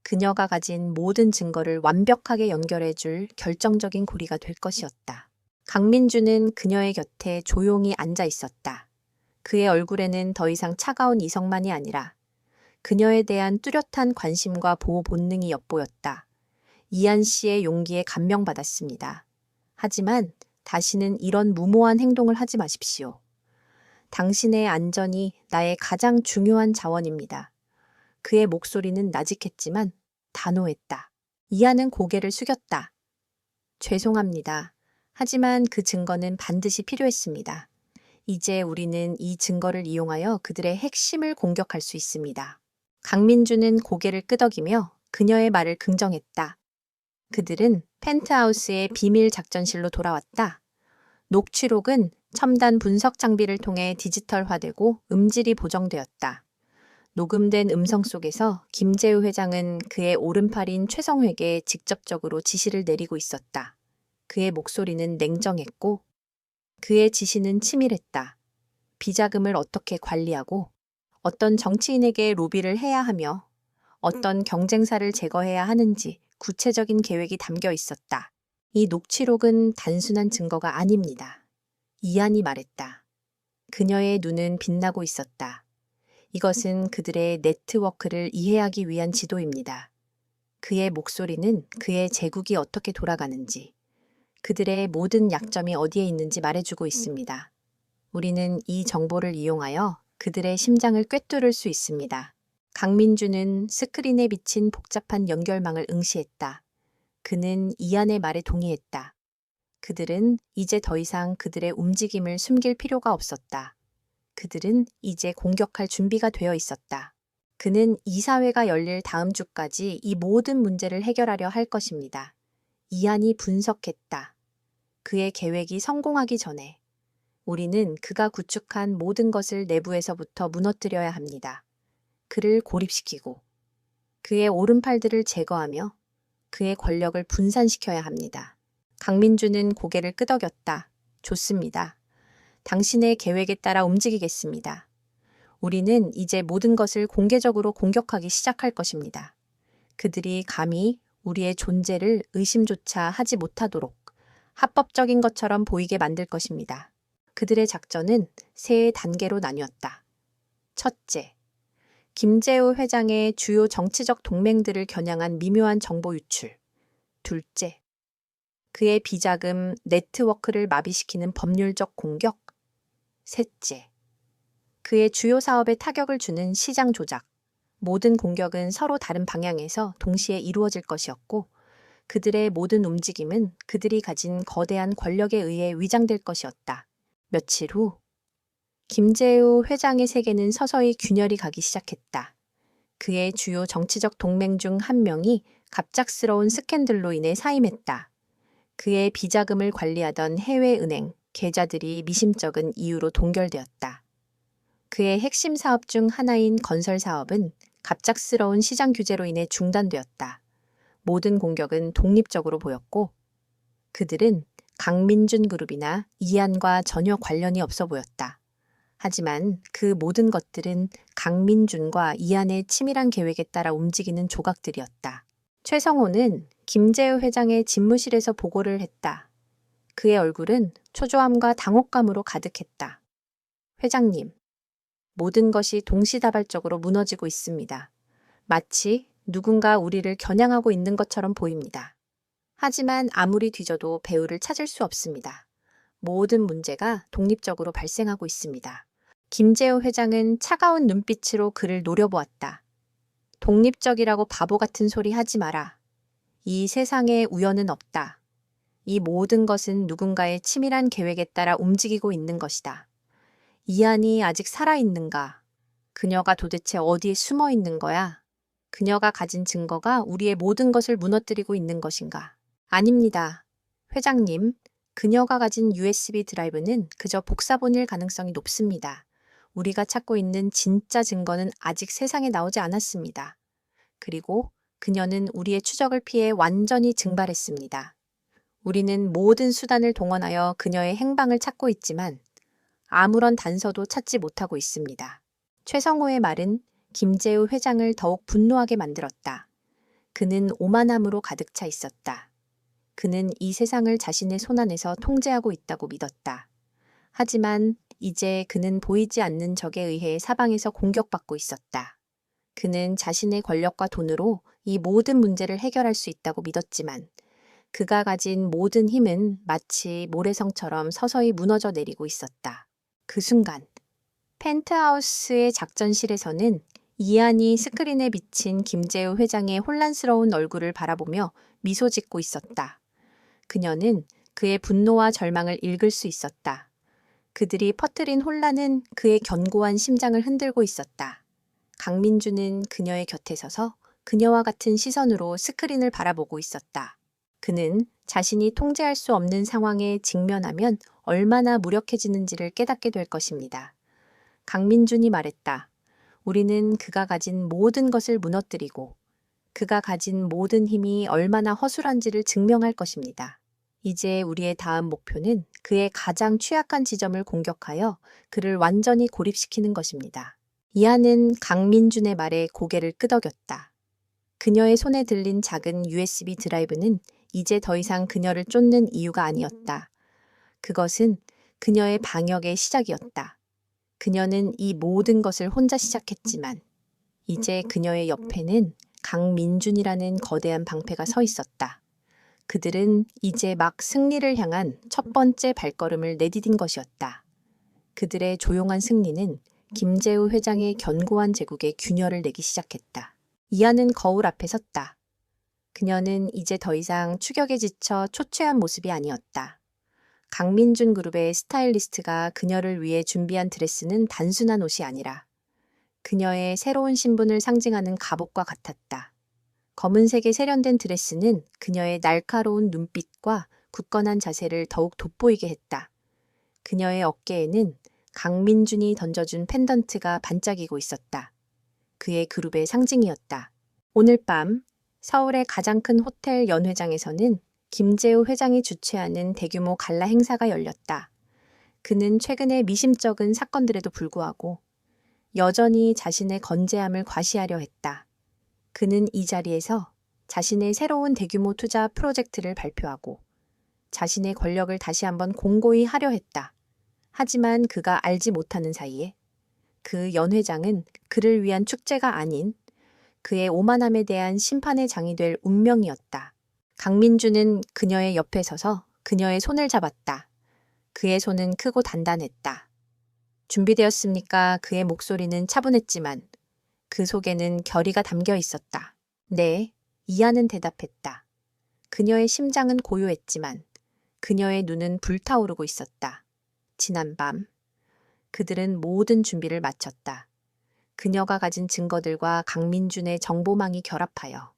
[SPEAKER 1] 그녀가 가진 모든 증거를 완벽하게 연결해줄 결정적인 고리가 될 것이었다. 강민주는 그녀의 곁에 조용히 앉아 있었다. 그의 얼굴에는 더 이상 차가운 이성만이 아니라 그녀에 대한 뚜렷한 관심과 보호 본능이 엿보였다. 이한 씨의 용기에 감명받았습니다. 하지만 다시는 이런 무모한 행동을 하지 마십시오. 당신의 안전이 나의 가장 중요한 자원입니다. 그의 목소리는 나직했지만 단호했다. 이하는 고개를 숙였다. 죄송합니다. 하지만 그 증거는 반드시 필요했습니다. 이제 우리는 이 증거를 이용하여 그들의 핵심을 공격할 수 있습니다. 강민주는 고개를 끄덕이며 그녀의 말을 긍정했다. 그들은 펜트하우스의 비밀 작전실로 돌아왔다. 녹취록은 첨단 분석 장비를 통해 디지털화되고 음질이 보정되었다. 녹음된 음성 속에서 김재우 회장은 그의 오른팔인 최성회에게 직접적으로 지시를 내리고 있었다. 그의 목소리는 냉정했고 그의 지시는 치밀했다. 비자금을 어떻게 관리하고 어떤 정치인에게 로비를 해야 하며 어떤 경쟁사를 제거해야 하는지 구체적인 계획이 담겨 있었다. 이 녹취록은 단순한 증거가 아닙니다. 이한이 말했다. 그녀의 눈은 빛나고 있었다. 이것은 그들의 네트워크를 이해하기 위한 지도입니다. 그의 목소리는 그의 제국이 어떻게 돌아가는지, 그들의 모든 약점이 어디에 있는지 말해주고 있습니다. 우리는 이 정보를 이용하여 그들의 심장을 꿰뚫을 수 있습니다. 강민주는 스크린에 비친 복잡한 연결망을 응시했다. 그는 이안의 말에 동의했다. 그들은 이제 더 이상 그들의 움직임을 숨길 필요가 없었다. 그들은 이제 공격할 준비가 되어 있었다. 그는 이사회가 열릴 다음 주까지 이 모든 문제를 해결하려 할 것입니다. 이안이 분석했다. 그의 계획이 성공하기 전에 우리는 그가 구축한 모든 것을 내부에서부터 무너뜨려야 합니다. 그를 고립시키고 그의 오른팔들을 제거하며 그의 권력을 분산시켜야 합니다. 강민주는 고개를 끄덕였다. 좋습니다. 당신의 계획에 따라 움직이겠습니다. 우리는 이제 모든 것을 공개적으로 공격하기 시작할 것입니다. 그들이 감히 우리의 존재를 의심조차 하지 못하도록 합법적인 것처럼 보이게 만들 것입니다. 그들의 작전은 세 단계로 나뉘었다. 첫째, 김재우 회장의 주요 정치적 동맹들을 겨냥한 미묘한 정보 유출. 둘째, 그의 비자금 네트워크를 마비시키는 법률적 공격. 셋째, 그의 주요 사업에 타격을 주는 시장 조작. 모든 공격은 서로 다른 방향에서 동시에 이루어질 것이었고 그들의 모든 움직임은 그들이 가진 거대한 권력에 의해 위장될 것이었다. 며칠 후 김재우 회장의 세계는 서서히 균열이 가기 시작했다. 그의 주요 정치적 동맹 중 한 명이 갑작스러운 스캔들로 인해 사임했다. 그의 비자금을 관리하던 해외은행 계좌들이 미심쩍은 이유로 동결되었다. 그의 핵심 사업 중 하나인 건설 사업은 갑작스러운 시장 규제로 인해 중단되었다. 모든 공격은 독립적으로 보였고 그들은 강민준 그룹이나 이안과 전혀 관련이 없어 보였다. 하지만 그 모든 것들은 강민준과 이안의 치밀한 계획에 따라 움직이는 조각들이었다. 최성호는 김재우 회장의 집무실에서 보고를 했다. 그의 얼굴은 초조함과 당혹감으로 가득했다. 회장님, 모든 것이 동시다발적으로 무너지고 있습니다. 마치 누군가 우리를 겨냥하고 있는 것처럼 보입니다. 하지만 아무리 뒤져도 배우를 찾을 수 없습니다. 모든 문제가 독립적으로 발생하고 있습니다. 김재우 회장은 차가운 눈빛으로 그를 노려보았다. 독립적이라고 바보 같은 소리 하지 마라. 이 세상에 우연은 없다. 이 모든 것은 누군가의 치밀한 계획에 따라 움직이고 있는 것이다. 이안이 아직 살아있는가? 그녀가 도대체 어디에 숨어 있는 거야? 그녀가 가진 증거가 우리의 모든 것을 무너뜨리고 있는 것인가? 아닙니다. 회장님, 그녀가 가진 USB 드라이브는 그저 복사본일 가능성이 높습니다. 우리가 찾고 있는 진짜 증거는 아직 세상에 나오지 않았습니다. 그리고 그녀는 우리의 추적을 피해 완전히 증발했습니다. 우리는 모든 수단을 동원하여 그녀의 행방을 찾고 있지만 아무런 단서도 찾지 못하고 있습니다. 최성호의 말은 김재우 회장을 더욱 분노하게 만들었다. 그는 오만함으로 가득 차 있었다. 그는 이 세상을 자신의 손안에서 통제하고 있다고 믿었다. 하지만 이제 그는 보이지 않는 적에 의해 사방에서 공격받고 있었다. 그는 자신의 권력과 돈으로 이 모든 문제를 해결할 수 있다고 믿었지만 그가 가진 모든 힘은 마치 모래성처럼 서서히 무너져 내리고 있었다. 그 순간 펜트하우스의 작전실에서는 이안이 스크린에 비친 김재우 회장의 혼란스러운 얼굴을 바라보며 미소 짓고 있었다. 그녀는 그의 분노와 절망을 읽을 수 있었다. 그들이 퍼뜨린 혼란은 그의 견고한 심장을 흔들고 있었다. 강민주는 그녀의 곁에 서서 그녀와 같은 시선으로 스크린을 바라보고 있었다. 그는 자신이 통제할 수 없는 상황에 직면하면 얼마나 무력해지는지를 깨닫게 될 것입니다. 강민준이 말했다. 우리는 그가 가진 모든 것을 무너뜨리고 그가 가진 모든 힘이 얼마나 허술한지를 증명할 것입니다. 이제 우리의 다음 목표는 그의 가장 취약한 지점을 공격하여 그를 완전히 고립시키는 것입니다. 이하는 강민준의 말에 고개를 끄덕였다. 그녀의 손에 들린 작은 USB 드라이브는 이제 더 이상 그녀를 쫓는 이유가 아니었다. 그것은 그녀의 방역의 시작이었다. 그녀는 이 모든 것을 혼자 시작했지만 이제 그녀의 옆에는 강민준이라는 거대한 방패가 서 있었다. 그들은 이제 막 승리를 향한 첫 번째 발걸음을 내디딘 것이었다. 그들의 조용한 승리는 김재우 회장의 견고한 제국에 균열을 내기 시작했다. 이하는 거울 앞에 섰다. 그녀는 이제 더 이상 추격에 지쳐 초췌한 모습이 아니었다. 강민준 그룹의 스타일리스트가 그녀를 위해 준비한 드레스는 단순한 옷이 아니라 그녀의 새로운 신분을 상징하는 갑옷과 같았다. 검은색의 세련된 드레스는 그녀의 날카로운 눈빛과 굳건한 자세를 더욱 돋보이게 했다. 그녀의 어깨에는 강민준이 던져준 펜던트가 반짝이고 있었다. 그의 그룹의 상징이었다. 오늘 밤 서울의 가장 큰 호텔 연회장에서는 김재우 회장이 주최하는 대규모 갈라 행사가 열렸다. 그는 최근의 미심쩍은 사건들에도 불구하고 여전히 자신의 건재함을 과시하려 했다. 그는 이 자리에서 자신의 새로운 대규모 투자 프로젝트를 발표하고 자신의 권력을 다시 한번 공고히 하려 했다. 하지만 그가 알지 못하는 사이에 그 연회장은 그를 위한 축제가 아닌 그의 오만함에 대한 심판의 장이 될 운명이었다. 강민주는 그녀의 옆에 서서 그녀의 손을 잡았다. 그의 손은 크고 단단했다. 준비되었습니까? 그의 목소리는 차분했지만 그 속에는 결의가 담겨 있었다. 네, 이하는 대답했다. 그녀의 심장은 고요했지만 그녀의 눈은 불타오르고 있었다. 지난밤 그들은 모든 준비를 마쳤다. 그녀가 가진 증거들과 강민준의 정보망이 결합하여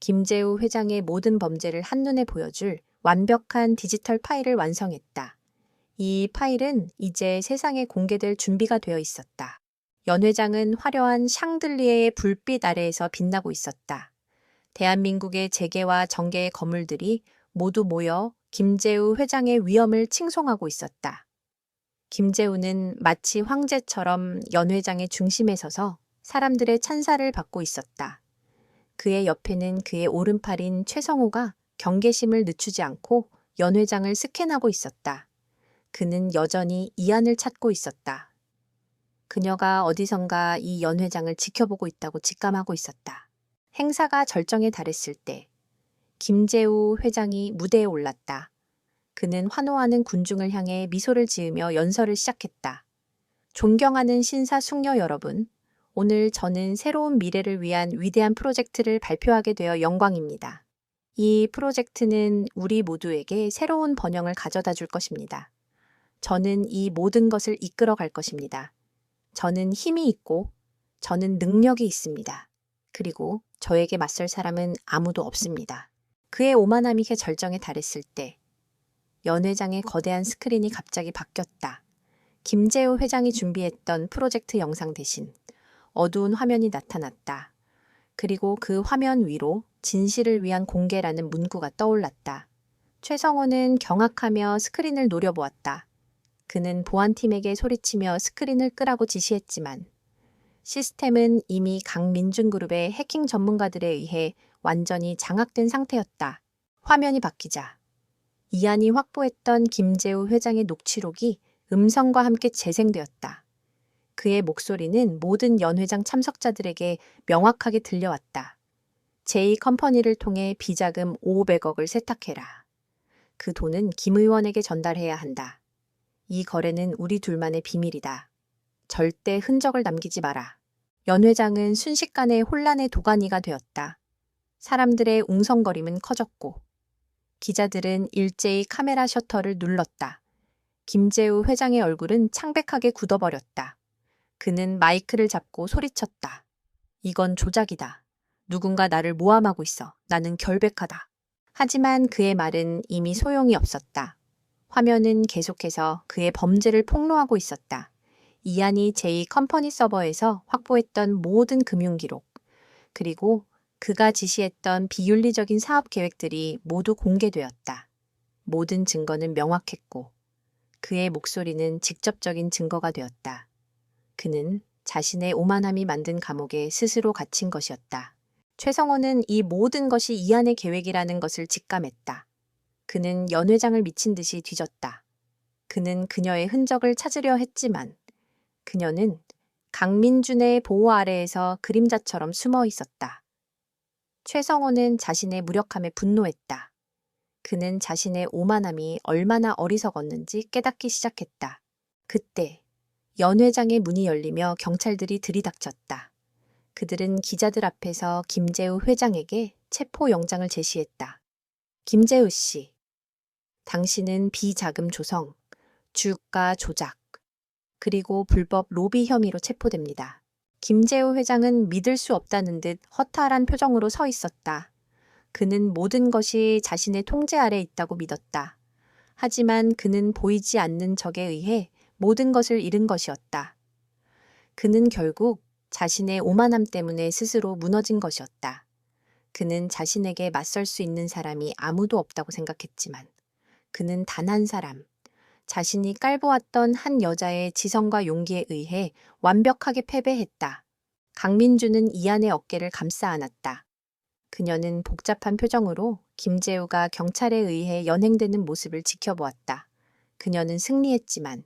[SPEAKER 1] 김재우 회장의 모든 범죄를 한눈에 보여줄 완벽한 디지털 파일을 완성했다. 이 파일은 이제 세상에 공개될 준비가 되어 있었다. 연 회장은 화려한 샹들리에의 불빛 아래에서 빛나고 있었다. 대한민국의 재계와 정계의 거물들이 모두 모여 김재우 회장의 위엄을 칭송하고 있었다. 김재우는 마치 황제처럼 연 회장의 중심에 서서 사람들의 찬사를 받고 있었다. 그의 옆에는 그의 오른팔인 최성호가 경계심을 늦추지 않고 연 회장을 스캔하고 있었다. 그는 여전히 이안을 찾고 있었다. 그녀가 어디선가 이 연 회장을 지켜보고 있다고 직감하고 있었다. 행사가 절정에 달했을 때 김재우 회장이 무대에 올랐다. 그는 환호하는 군중을 향해 미소를 지으며 연설을 시작했다. 존경하는 신사숙녀 여러분, 오늘 저는 새로운 미래를 위한 위대한 프로젝트를 발표하게 되어 영광입니다. 이 프로젝트는 우리 모두에게 새로운 번영을 가져다 줄 것입니다. 저는 이 모든 것을 이끌어 갈 것입니다. 저는 힘이 있고 저는 능력이 있습니다. 그리고 저에게 맞설 사람은 아무도 없습니다. 그의 오만함이 절정에 달했을 때 연 회장의 거대한 스크린이 갑자기 바뀌었다. 김재우 회장이 준비했던 프로젝트 영상 대신 어두운 화면이 나타났다. 그리고 그 화면 위로 진실을 위한 공개라는 문구가 떠올랐다. 최성호는 경악하며 스크린을 노려보았다. 그는 보안팀에게 소리치며 스크린을 끄라고 지시했지만 시스템은 이미 강민준 그룹의 해킹 전문가들에 의해 완전히 장악된 상태였다. 화면이 바뀌자 이안이 확보했던 김재우 회장의 녹취록이 음성과 함께 재생되었다. 그의 목소리는 모든 연회장 참석자들에게 명확하게 들려왔다. 제2컴퍼니를 통해 비자금 500억을 세탁해라. 그 돈은 김 의원에게 전달해야 한다. 이 거래는 우리 둘만의 비밀이다. 절대 흔적을 남기지 마라. 연 회장은 순식간에 혼란의 도가니가 되었다. 사람들의 웅성거림은 커졌고 기자들은 일제히 카메라 셔터를 눌렀다. 김재우 회장의 얼굴은 창백하게 굳어버렸다. 그는 마이크를 잡고 소리쳤다. 이건 조작이다. 누군가 나를 모함하고 있어. 나는 결백하다. 하지만 그의 말은 이미 소용이 없었다. 화면은 계속해서 그의 범죄를 폭로하고 있었다. 이안이 제2컴퍼니 서버에서 확보했던 모든 금융기록, 그리고 그가 지시했던 비윤리적인 사업 계획들이 모두 공개되었다. 모든 증거는 명확했고 그의 목소리는 직접적인 증거가 되었다. 그는 자신의 오만함이 만든 감옥에 스스로 갇힌 것이었다. 최성호는 이 모든 것이 이안의 계획이라는 것을 직감했다. 그는 연 회장을 미친 듯이 뒤졌다. 그는 그녀의 흔적을 찾으려 했지만 그녀는 강민준의 보호 아래에서 그림자처럼 숨어 있었다. 최성호는 자신의 무력함에 분노했다. 그는 자신의 오만함이 얼마나 어리석었는지 깨닫기 시작했다. 그때 연 회장의 문이 열리며 경찰들이 들이닥쳤다. 그들은 기자들 앞에서 김재우 회장에게 체포영장을 제시했다. 김재우 씨, 당신은 비자금 조성, 주가 조작, 그리고 불법 로비 혐의로 체포됩니다. 김재우 회장은 믿을 수 없다는 듯 허탈한 표정으로 서 있었다. 그는 모든 것이 자신의 통제 아래 있다고 믿었다. 하지만 그는 보이지 않는 적에 의해 모든 것을 잃은 것이었다. 그는 결국 자신의 오만함 때문에 스스로 무너진 것이었다. 그는 자신에게 맞설 수 있는 사람이 아무도 없다고 생각했지만 그는 단 한 사람, 자신이 깔보았던 한 여자의 지성과 용기에 의해 완벽하게 패배했다. 강민주는 이안의 어깨를 감싸 안았다. 그녀는 복잡한 표정으로 김재우가 경찰에 의해 연행되는 모습을 지켜보았다. 그녀는 승리했지만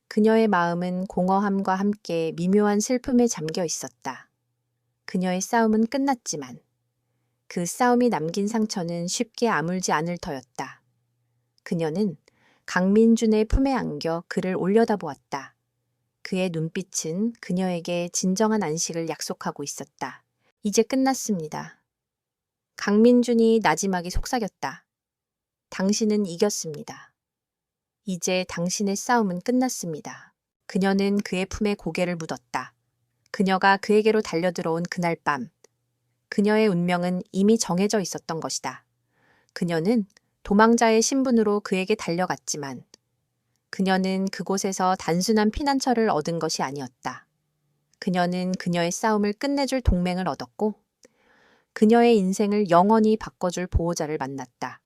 [SPEAKER 1] 그녀의 마음은 공허함과 함께 미묘한 슬픔에 잠겨 있었다. 그녀의 싸움은 끝났지만 그 싸움이 남긴 상처는 쉽게 아물지 않을 터였다. 그녀는 강민준의 품에 안겨 그를 올려다보았다. 그의 눈빛은 그녀에게 진정한 안식을 약속하고 있었다. 이제 끝났습니다. 강민준이 나지막이 속삭였다. 당신은 이겼습니다. 이제 당신의 싸움은 끝났습니다. 그녀는 그의 품에 고개를 묻었다. 그녀가 그에게로 달려들어온 그날 밤, 그녀의 운명은 이미 정해져 있었던 것이다. 그녀는 도망자의 신분으로 그에게 달려갔지만 그녀는 그곳에서 단순한 피난처를 얻은 것이 아니었다. 그녀는 그녀의 싸움을 끝내줄 동맹을 얻었고 그녀의 인생을 영원히 바꿔줄 보호자를 만났다.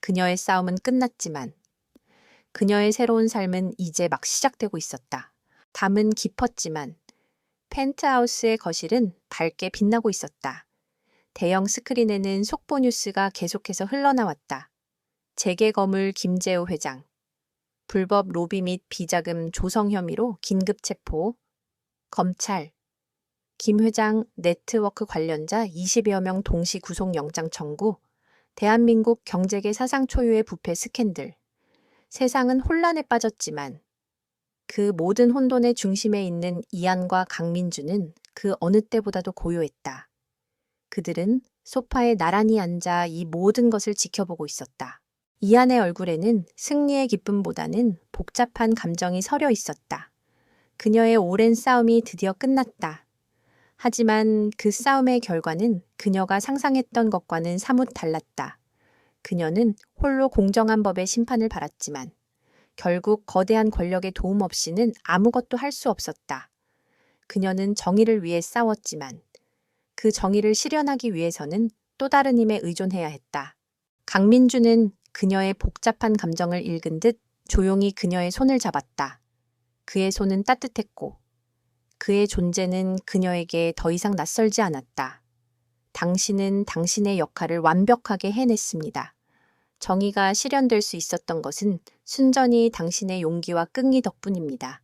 [SPEAKER 1] 그녀의 싸움은 끝났지만 그녀의 새로운 삶은 이제 막 시작되고 있었다. 밤은 깊었지만 펜트하우스의 거실은 밝게 빛나고 있었다. 대형 스크린에는 속보 뉴스가 계속해서 흘러나왔다. 재계거물 김재우 회장, 불법 로비 및 비자금 조성 혐의로 긴급 체포, 검찰, 김 회장 네트워크 관련자 20여 명 동시 구속영장 청구, 대한민국 경제계 사상 초유의 부패 스캔들. 세상은 혼란에 빠졌지만 그 모든 혼돈의 중심에 있는 이안과 강민주는 그 어느 때보다도 고요했다. 그들은 소파에 나란히 앉아 이 모든 것을 지켜보고 있었다. 이안의 얼굴에는 승리의 기쁨보다는 복잡한 감정이 서려 있었다. 그녀의 오랜 싸움이 드디어 끝났다. 하지만 그 싸움의 결과는 그녀가 상상했던 것과는 사뭇 달랐다. 그녀는 홀로 공정한 법의 심판을 받았지만 결국 거대한 권력의 도움 없이는 아무것도 할 수 없었다. 그녀는 정의를 위해 싸웠지만 그 정의를 실현하기 위해서는 또 다른 힘에 의존해야 했다. 강민주는 그녀의 복잡한 감정을 읽은 듯 조용히 그녀의 손을 잡았다. 그의 손은 따뜻했고 그의 존재는 그녀에게 더 이상 낯설지 않았다. 당신은 당신의 역할을 완벽하게 해냈습니다. 정의가 실현될 수 있었던 것은 순전히 당신의 용기와 끈기 덕분입니다.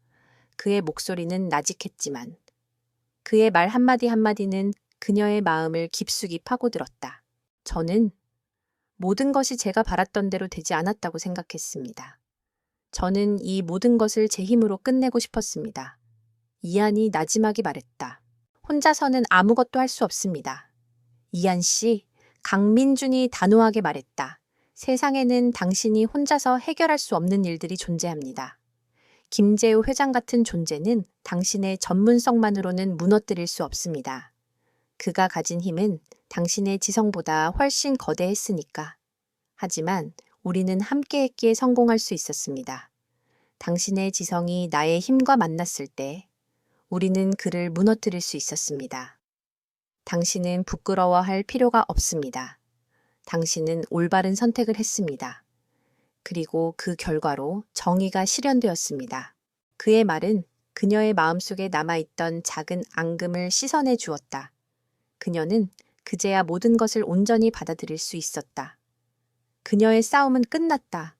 [SPEAKER 1] 그의 목소리는 나직했지만 그의 말 한마디 한마디는 그녀의 마음을 깊숙이 파고들었다. 저는 모든 것이 제가 바랐던 대로 되지 않았다고 생각했습니다. 저는 이 모든 것을 제 힘으로 끝내고 싶었습니다. 이안이 나지막이 말했다. 혼자서는 아무것도 할 수 없습니다. 이안 씨, 강민준이 단호하게 말했다. 세상에는 당신이 혼자서 해결할 수 없는 일들이 존재합니다. 김재우 회장 같은 존재는 당신의 전문성만으로는 무너뜨릴 수 없습니다. 그가 가진 힘은 당신의 지성보다 훨씬 거대했으니까. 하지만 우리는 함께했기에 성공할 수 있었습니다. 당신의 지성이 나의 힘과 만났을 때 우리는 그를 무너뜨릴 수 있었습니다. 당신은 부끄러워할 필요가 없습니다. 당신은 올바른 선택을 했습니다. 그리고 그 결과로 정의가 실현되었습니다. 그의 말은 그녀의 마음속에 남아있던 작은 앙금을 씻어내 주었다. 그녀는 그제야 모든 것을 온전히 받아들일 수 있었다. 그녀의 싸움은 끝났다.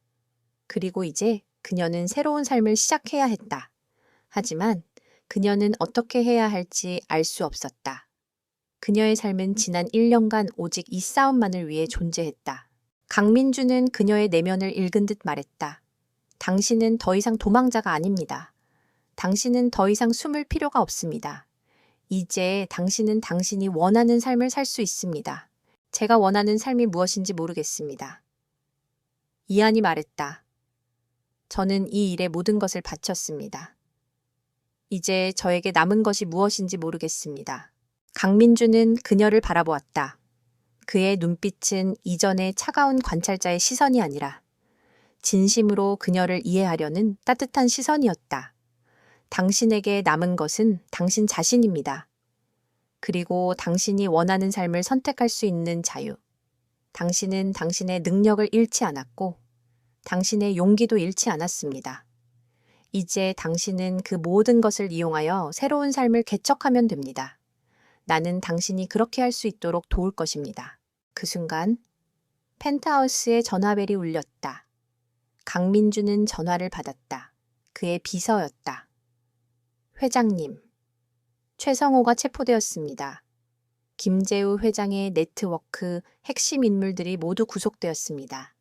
[SPEAKER 1] 그리고 이제 그녀는 새로운 삶을 시작해야 했다. 하지만 그녀는 어떻게 해야 할지 알 수 없었다. 그녀의 삶은 지난 1년간 오직 이 싸움만을 위해 존재했다. 강민주는 그녀의 내면을 읽은 듯 말했다. 당신은 더 이상 도망자가 아닙니다. 당신은 더 이상 숨을 필요가 없습니다. 이제 당신은 당신이 원하는 삶을 살 수 있습니다. 제가 원하는 삶이 무엇인지 모르겠습니다. 이안이 말했다. 저는 이 일에 모든 것을 바쳤습니다. 이제 저에게 남은 것이 무엇인지 모르겠습니다. 강민주는 그녀를 바라보았다. 그의 눈빛은 이전의 차가운 관찰자의 시선이 아니라 진심으로 그녀를 이해하려는 따뜻한 시선이었다. 당신에게 남은 것은 당신 자신입니다. 그리고 당신이 원하는 삶을 선택할 수 있는 자유. 당신은 당신의 능력을 잃지 않았고 당신의 용기도 잃지 않았습니다. 이제 당신은 그 모든 것을 이용하여 새로운 삶을 개척하면 됩니다. 나는 당신이 그렇게 할 수 있도록 도울 것입니다. 그 순간 펜트하우스의 전화벨이 울렸다. 강민주는 전화를 받았다. 그의 비서였다. 회장님, 최성호가 체포되었습니다. 김재우 회장의 네트워크 핵심 인물들이 모두 구속되었습니다.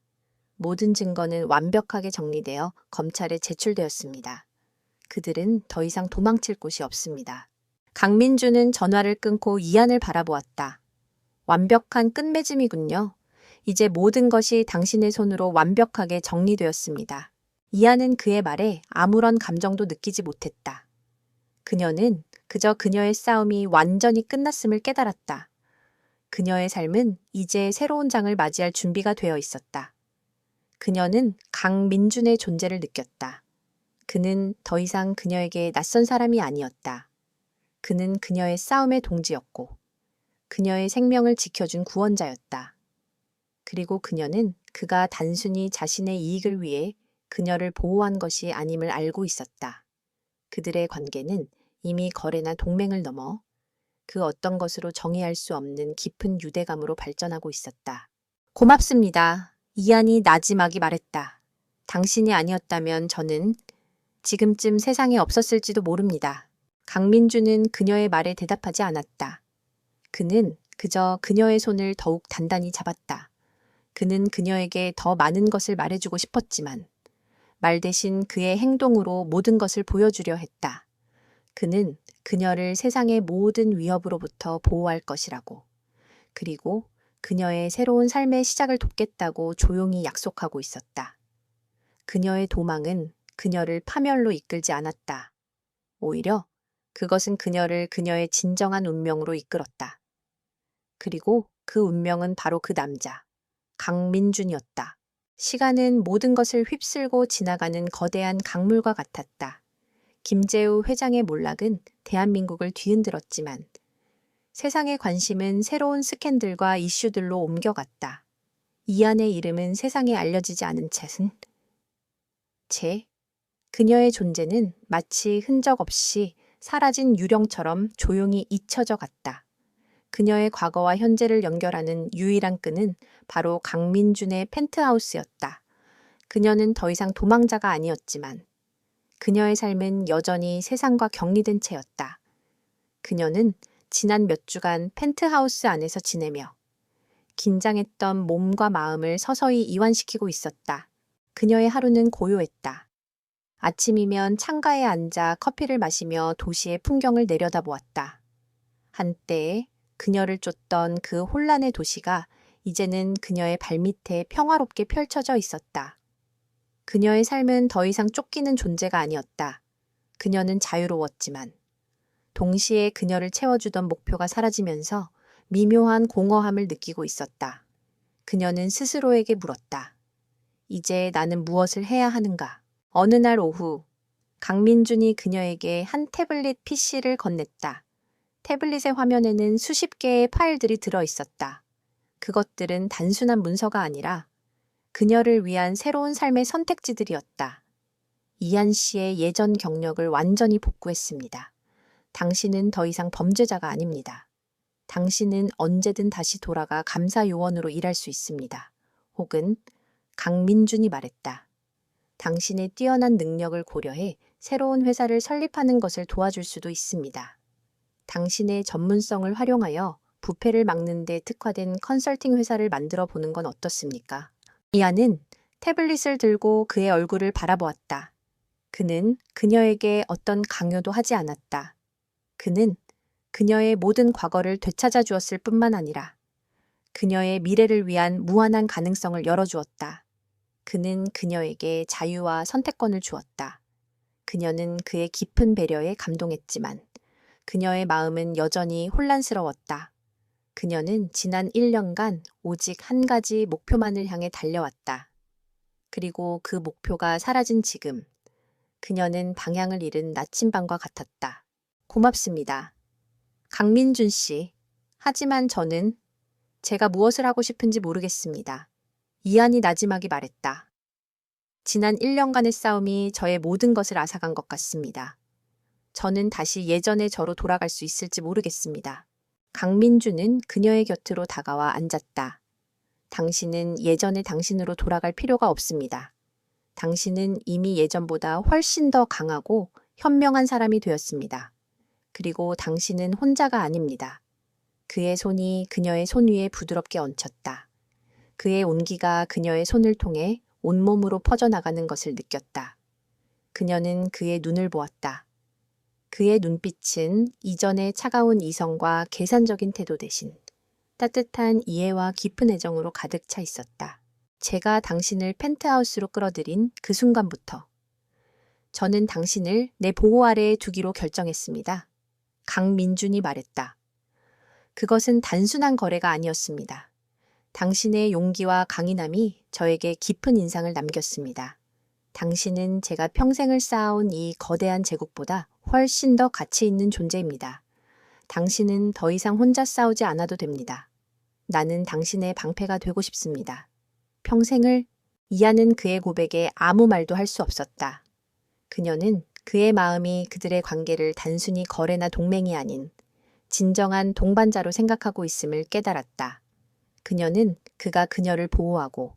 [SPEAKER 1] 모든 증거는 완벽하게 정리되어 검찰에 제출되었습니다. 그들은 더 이상 도망칠 곳이 없습니다. 강민주는 전화를 끊고 이안을 바라보았다. 완벽한 끝맺음이군요. 이제 모든 것이 당신의 손으로 완벽하게 정리되었습니다. 이안은 그의 말에 아무런 감정도 느끼지 못했다. 그녀는 그저 그녀의 싸움이 완전히 끝났음을 깨달았다. 그녀의 삶은 이제 새로운 장을 맞이할 준비가 되어 있었다. 그녀는 강민준의 존재를 느꼈다. 그는 더 이상 그녀에게 낯선 사람이 아니었다. 그는 그녀의 싸움의 동지였고 그녀의 생명을 지켜준 구원자였다. 그리고 그녀는 그가 단순히 자신의 이익을 위해 그녀를 보호한 것이 아님을 알고 있었다. 그들의 관계는 이미 거래나 동맹을 넘어 그 어떤 것으로 정의할 수 없는 깊은 유대감으로 발전하고 있었다. 고맙습니다. 이안이 나지막이 말했다. 당신이 아니었다면 저는 지금쯤 세상에 없었을지도 모릅니다. 강민주는 그녀의 말에 대답하지 않았다. 그는 그저 그녀의 손을 더욱 단단히 잡았다. 그는 그녀에게 더 많은 것을 말해주고 싶었지만 말 대신 그의 행동으로 모든 것을 보여주려 했다. 그는 그녀를 세상의 모든 위협으로부터 보호할 것이라고. 그리고 그녀의 새로운 삶의 시작을 돕겠다고 조용히 약속하고 있었다. 그녀의 도망은 그녀를 파멸로 이끌지 않았다. 오히려 그것은 그녀를 그녀의 진정한 운명으로 이끌었다. 그리고 그 운명은 바로 그 남자, 강민준이었다. 시간은 모든 것을 휩쓸고 지나가는 거대한 강물과 같았다. 김재우 회장의 몰락은 대한민국을 뒤흔들었지만 세상의 관심은 새로운 스캔들과 이슈들로 옮겨갔다. 이안의 이름은 세상에 알려지지 않은 채 그녀의 존재는 마치 흔적 없이 사라진 유령처럼 조용히 잊혀져 갔다. 그녀의 과거와 현재를 연결하는 유일한 끈은 바로 강민준의 펜트하우스였다. 그녀는 더 이상 도망자가 아니었지만 그녀의 삶은 여전히 세상과 격리된 채였다. 그녀는 지난 몇 주간 펜트하우스 안에서 지내며 긴장했던 몸과 마음을 서서히 이완시키고 있었다. 그녀의 하루는 고요했다. 아침이면 창가에 앉아 커피를 마시며 도시의 풍경을 내려다보았다. 한때 그녀를 쫓던 그 혼란의 도시가 이제는 그녀의 발밑에 평화롭게 펼쳐져 있었다. 그녀의 삶은 더 이상 쫓기는 존재가 아니었다. 그녀는 자유로웠지만 동시에 그녀를 채워주던 목표가 사라지면서 미묘한 공허함을 느끼고 있었다. 그녀는 스스로에게 물었다. 이제 나는 무엇을 해야 하는가? 어느 날 오후 강민준이 그녀에게 한 태블릿 PC를 건넸다. 태블릿의 화면에는 수십 개의 파일들이 들어 있었다. 그것들은 단순한 문서가 아니라 그녀를 위한 새로운 삶의 선택지들이었다. 이안 씨의 예전 경력을 완전히 복구했습니다. 당신은 더 이상 범죄자가 아닙니다. 당신은 언제든 다시 돌아가 감사요원으로 일할 수 있습니다. 혹은 강민준이 말했다. 당신의 뛰어난 능력을 고려해 새로운 회사를 설립하는 것을 도와줄 수도 있습니다. 당신의 전문성을 활용하여 부패를 막는 데 특화된 컨설팅 회사를 만들어 보는 건 어떻습니까? 이안은 태블릿을 들고 그의 얼굴을 바라보았다. 그는 그녀에게 어떤 강요도 하지 않았다. 그는 그녀의 모든 과거를 되찾아 주었을 뿐만 아니라 그녀의 미래를 위한 무한한 가능성을 열어주었다. 그는 그녀에게 자유와 선택권을 주었다. 그녀는 그의 깊은 배려에 감동했지만 그녀의 마음은 여전히 혼란스러웠다. 그녀는 지난 1년간 오직 한 가지 목표만을 향해 달려왔다. 그리고 그 목표가 사라진 지금, 그녀는 방향을 잃은 나침반과 같았다. 고맙습니다. 강민준 씨. 하지만 저는 제가 무엇을 하고 싶은지 모르겠습니다. 이안이 나지막이 말했다. 지난 1년간의 싸움이 저의 모든 것을 앗아간 것 같습니다. 저는 다시 예전의 저로 돌아갈 수 있을지 모르겠습니다. 강민주는 그녀의 곁으로 다가와 앉았다. 당신은 예전의 당신으로 돌아갈 필요가 없습니다. 당신은 이미 예전보다 훨씬 더 강하고 현명한 사람이 되었습니다. 그리고 당신은 혼자가 아닙니다. 그의 손이 그녀의 손 위에 부드럽게 얹혔다. 그의 온기가 그녀의 손을 통해 온몸으로 퍼져나가는 것을 느꼈다. 그녀는 그의 눈을 보았다. 그의 눈빛은 이전의 차가운 이성과 계산적인 태도 대신 따뜻한 이해와 깊은 애정으로 가득 차 있었다. 제가 당신을 펜트하우스로 끌어들인 그 순간부터 저는 당신을 내 보호 아래에 두기로 결정했습니다. 강민준이 말했다. 그것은 단순한 거래가 아니었습니다. 당신의 용기와 강인함이 저에게 깊은 인상을 남겼습니다. 당신은 제가 평생을 쌓아온 이 거대한 제국보다 훨씬 더 가치 있는 존재입니다. 당신은 더 이상 혼자 싸우지 않아도 됩니다. 나는 당신의 방패가 되고 싶습니다. 평생을 이하는 그의 고백에 아무 말도 할 수 없었다. 그녀는 그의 마음이 그들의 관계를 단순히 거래나 동맹이 아닌 진정한 동반자로 생각하고 있음을 깨달았다. 그녀는 그가 그녀를 보호하고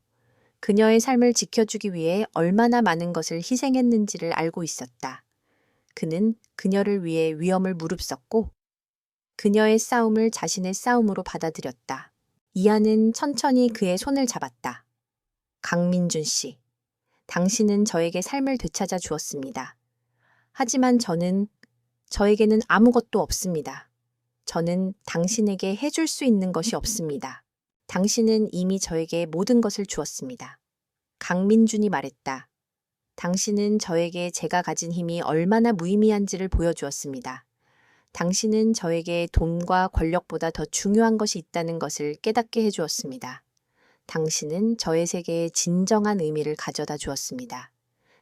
[SPEAKER 1] 그녀의 삶을 지켜주기 위해 얼마나 많은 것을 희생했는지를 알고 있었다. 그는 그녀를 위해 위험을 무릅썼고 그녀의 싸움을 자신의 싸움으로 받아들였다. 이하는 천천히 그의 손을 잡았다. 강민준 씨, 당신은 저에게 삶을 되찾아 주었습니다. 하지만 저에게는 아무것도 없습니다. 저는 당신에게 해줄 수 있는 것이 없습니다. 당신은 이미 저에게 모든 것을 주었습니다. 강민준이 말했다. 당신은 저에게 제가 가진 힘이 얼마나 무의미한지를 보여주었습니다. 당신은 저에게 돈과 권력보다 더 중요한 것이 있다는 것을 깨닫게 해주었습니다. 당신은 저의 세계에 진정한 의미를 가져다 주었습니다.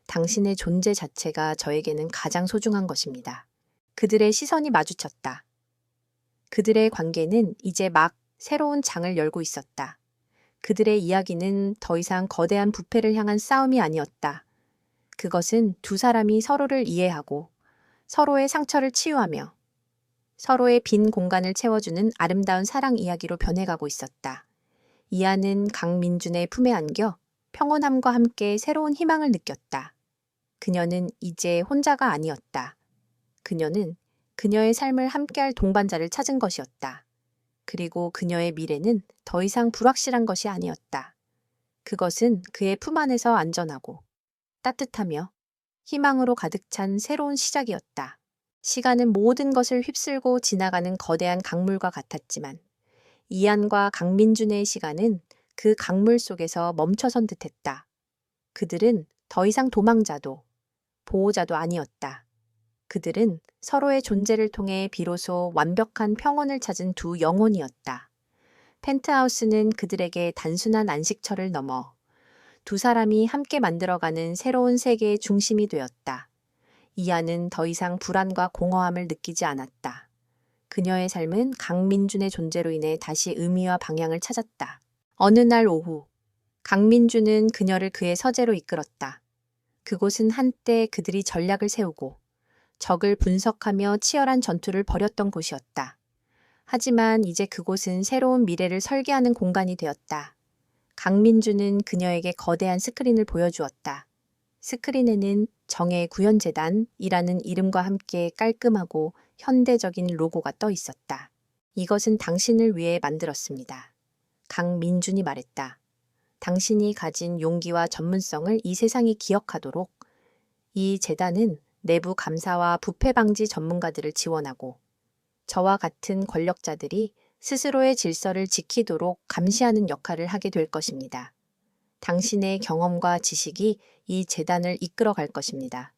[SPEAKER 1] 당신의 존재 자체가 저에게는 가장 소중한 것입니다. 그들의 시선이 마주쳤다. 그들의 관계는 이제 막 새로운 장을 열고 있었다. 그들의 이야기는 더 이상 거대한 부패를 향한 싸움이 아니었다. 그것은 두 사람이 서로를 이해하고 서로의 상처를 치유하며 서로의 빈 공간을 채워주는 아름다운 사랑 이야기로 변해가고 있었다. 이하는 강민준의 품에 안겨 평온함과 함께 새로운 희망을 느꼈다. 그녀는 이제 혼자가 아니었다. 그녀는 그녀의 삶을 함께할 동반자를 찾은 것이었다. 그리고 그녀의 미래는 더 이상 불확실한 것이 아니었다. 그것은 그의 품 안에서 안전하고 따뜻하며 희망으로 가득 찬 새로운 시작이었다. 시간은 모든 것을 휩쓸고 지나가는 거대한 강물과 같았지만 이안과 강민준의 시간은 그 강물 속에서 멈춰선 듯했다. 그들은 더 이상 도망자도 보호자도 아니었다. 그들은 서로의 존재를 통해 비로소 완벽한 평온을 찾은 두 영혼이었다. 펜트하우스는 그들에게 단순한 안식처를 넘어 두 사람이 함께 만들어가는 새로운 세계의 중심이 되었다. 이하는 더 이상 불안과 공허함을 느끼지 않았다. 그녀의 삶은 강민준의 존재로 인해 다시 의미와 방향을 찾았다. 어느 날 오후, 강민준은 그녀를 그의 서재로 이끌었다. 그곳은 한때 그들이 전략을 세우고 적을 분석하며 치열한 전투를 벌였던 곳이었다. 하지만 이제 그곳은 새로운 미래를 설계하는 공간이 되었다. 강민준은 그녀에게 거대한 스크린을 보여주었다. 스크린에는 정의 구현재단이라는 이름과 함께 깔끔하고 현대적인 로고가 떠 있었다. 이것은 당신을 위해 만들었습니다. 강민준이 말했다. 당신이 가진 용기와 전문성을 이 세상이 기억하도록 이 재단은 내부 감사와 부패 방지 전문가들을 지원하고 저와 같은 권력자들이 스스로의 질서를 지키도록 감시하는 역할을 하게 될 것입니다. 당신의 경험과 지식이 이 재단을 이끌어 갈 것입니다.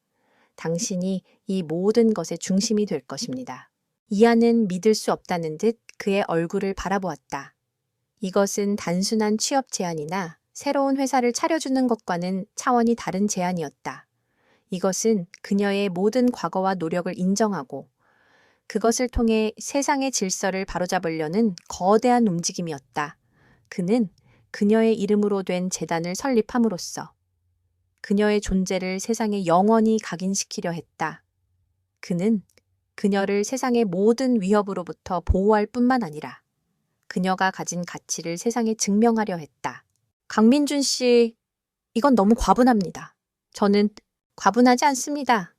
[SPEAKER 1] 당신이 이 모든 것의 중심이 될 것입니다. 이안은 믿을 수 없다는 듯 그의 얼굴을 바라보았다. 이것은 단순한 취업 제안이나 새로운 회사를 차려주는 것과는 차원이 다른 제안이었다. 이것은 그녀의 모든 과거와 노력을 인정하고 그것을 통해 세상의 질서를 바로잡으려는 거대한 움직임이었다. 그는 그녀의 이름으로 된 재단을 설립함으로써 그녀의 존재를 세상에 영원히 각인시키려 했다. 그는 그녀를 세상의 모든 위협으로부터 보호할 뿐만 아니라 그녀가 가진 가치를 세상에 증명하려 했다. 강민준 씨, 이건 너무 과분합니다. 저는 과분하지 않습니다.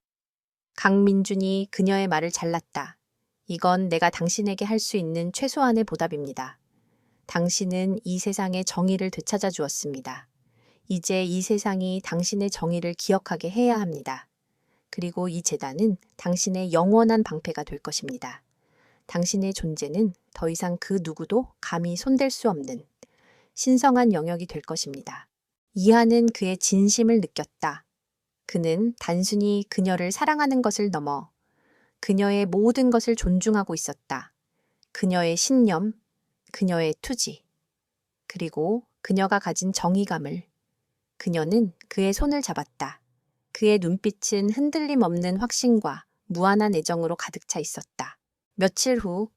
[SPEAKER 1] 강민준이 그녀의 말을 잘랐다. 이건 내가 당신에게 할 수 있는 최소한의 보답입니다. 당신은 이 세상의 정의를 되찾아 주었습니다. 이제 이 세상이 당신의 정의를 기억하게 해야 합니다. 그리고 이 재단은 당신의 영원한 방패가 될 것입니다. 당신의 존재는 더 이상 그 누구도 감히 손댈 수 없는 신성한 영역이 될 것입니다. 이하는 그의 진심을 느꼈다. 그는 단순히 그녀를 사랑하는 것을 넘어 그녀의 모든 것을 존중하고 있었다. 그녀의 신념, 그녀의 투지, 그리고 그녀가 가진 정의감을. 그녀는 그의 손을 잡았다. 그의 눈빛은 흔들림 없는 확신과 무한한 애정으로 가득 차 있었다. 며칠 후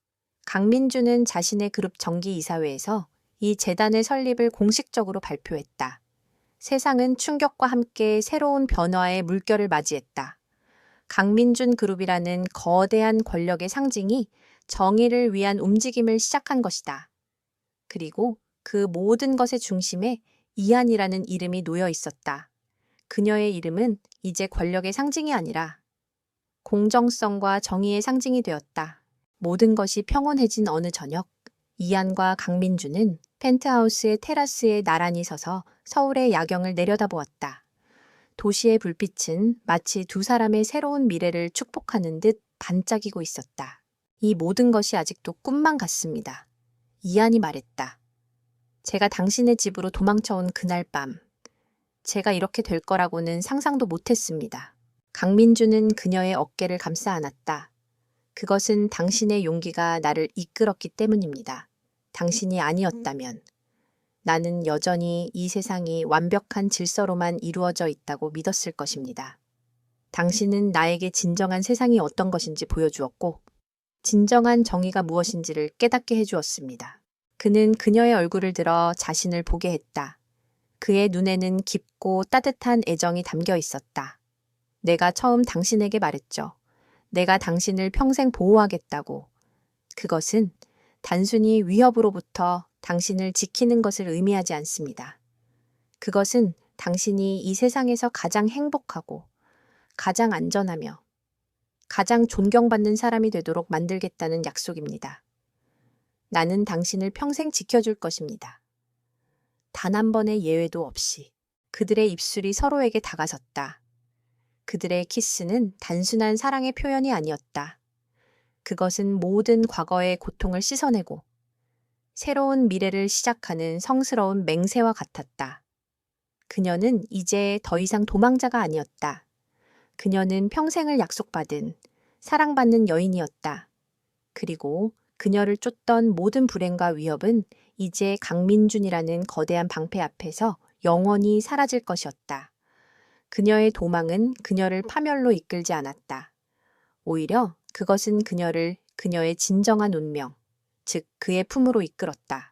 [SPEAKER 1] 강민주는 자신의 그룹 정기이사회에서 이 재단의 설립을 공식적으로 발표했다. 세상은 충격과 함께 새로운 변화의 물결을 맞이했다. 강민준 그룹이라는 거대한 권력의 상징이 정의를 위한 움직임을 시작한 것이다. 그리고 그 모든 것의 중심에 이한이라는 이름이 놓여 있었다. 그녀의 이름은 이제 권력의 상징이 아니라 공정성과 정의의 상징이 되었다. 모든 것이 평온해진 어느 저녁, 이한과 강민주는 펜트하우스의 테라스에 나란히 서서 서울의 야경을 내려다보았다. 도시의 불빛은 마치 두 사람의 새로운 미래를 축복하는 듯 반짝이고 있었다. 이 모든 것이 아직도 꿈만 같습니다. 이한이 말했다. 제가 당신의 집으로 도망쳐온 그날 밤, 제가 이렇게 될 거라고는 상상도 못했습니다. 강민주는 그녀의 어깨를 감싸 안았다. 그것은 당신의 용기가 나를 이끌었기 때문입니다. 당신이 아니었다면 나는 여전히 이 세상이 완벽한 질서로만 이루어져 있다고 믿었을 것입니다. 당신은 나에게 진정한 세상이 어떤 것인지 보여주었고 진정한 정의가 무엇인지를 깨닫게 해주었습니다. 그는 그녀의 얼굴을 들어 자신을 보게 했다. 그의 눈에는 깊고 따뜻한 애정이 담겨 있었다. 내가 처음 당신에게 말했죠. 내가 당신을 평생 보호하겠다고. 그것은 단순히 위협으로부터 당신을 지키는 것을 의미하지 않습니다. 그것은 당신이 이 세상에서 가장 행복하고 가장 안전하며 가장 존경받는 사람이 되도록 만들겠다는 약속입니다. 나는 당신을 평생 지켜줄 것입니다. 단 한 번의 예외도 없이. 그들의 입술이 서로에게 다가섰다. 그들의 키스는 단순한 사랑의 표현이 아니었다. 그것은 모든 과거의 고통을 씻어내고 새로운 미래를 시작하는 성스러운 맹세와 같았다. 그녀는 이제 더 이상 도망자가 아니었다. 그녀는 평생을 약속받은 사랑받는 여인이었다. 그리고 그녀를 쫓던 모든 불행과 위협은 이제 강민준이라는 거대한 방패 앞에서 영원히 사라질 것이었다. 그녀의 도망은 그녀를 파멸로 이끌지 않았다. 오히려 그것은 그녀를 그녀의 진정한 운명, 즉 그의 품으로 이끌었다.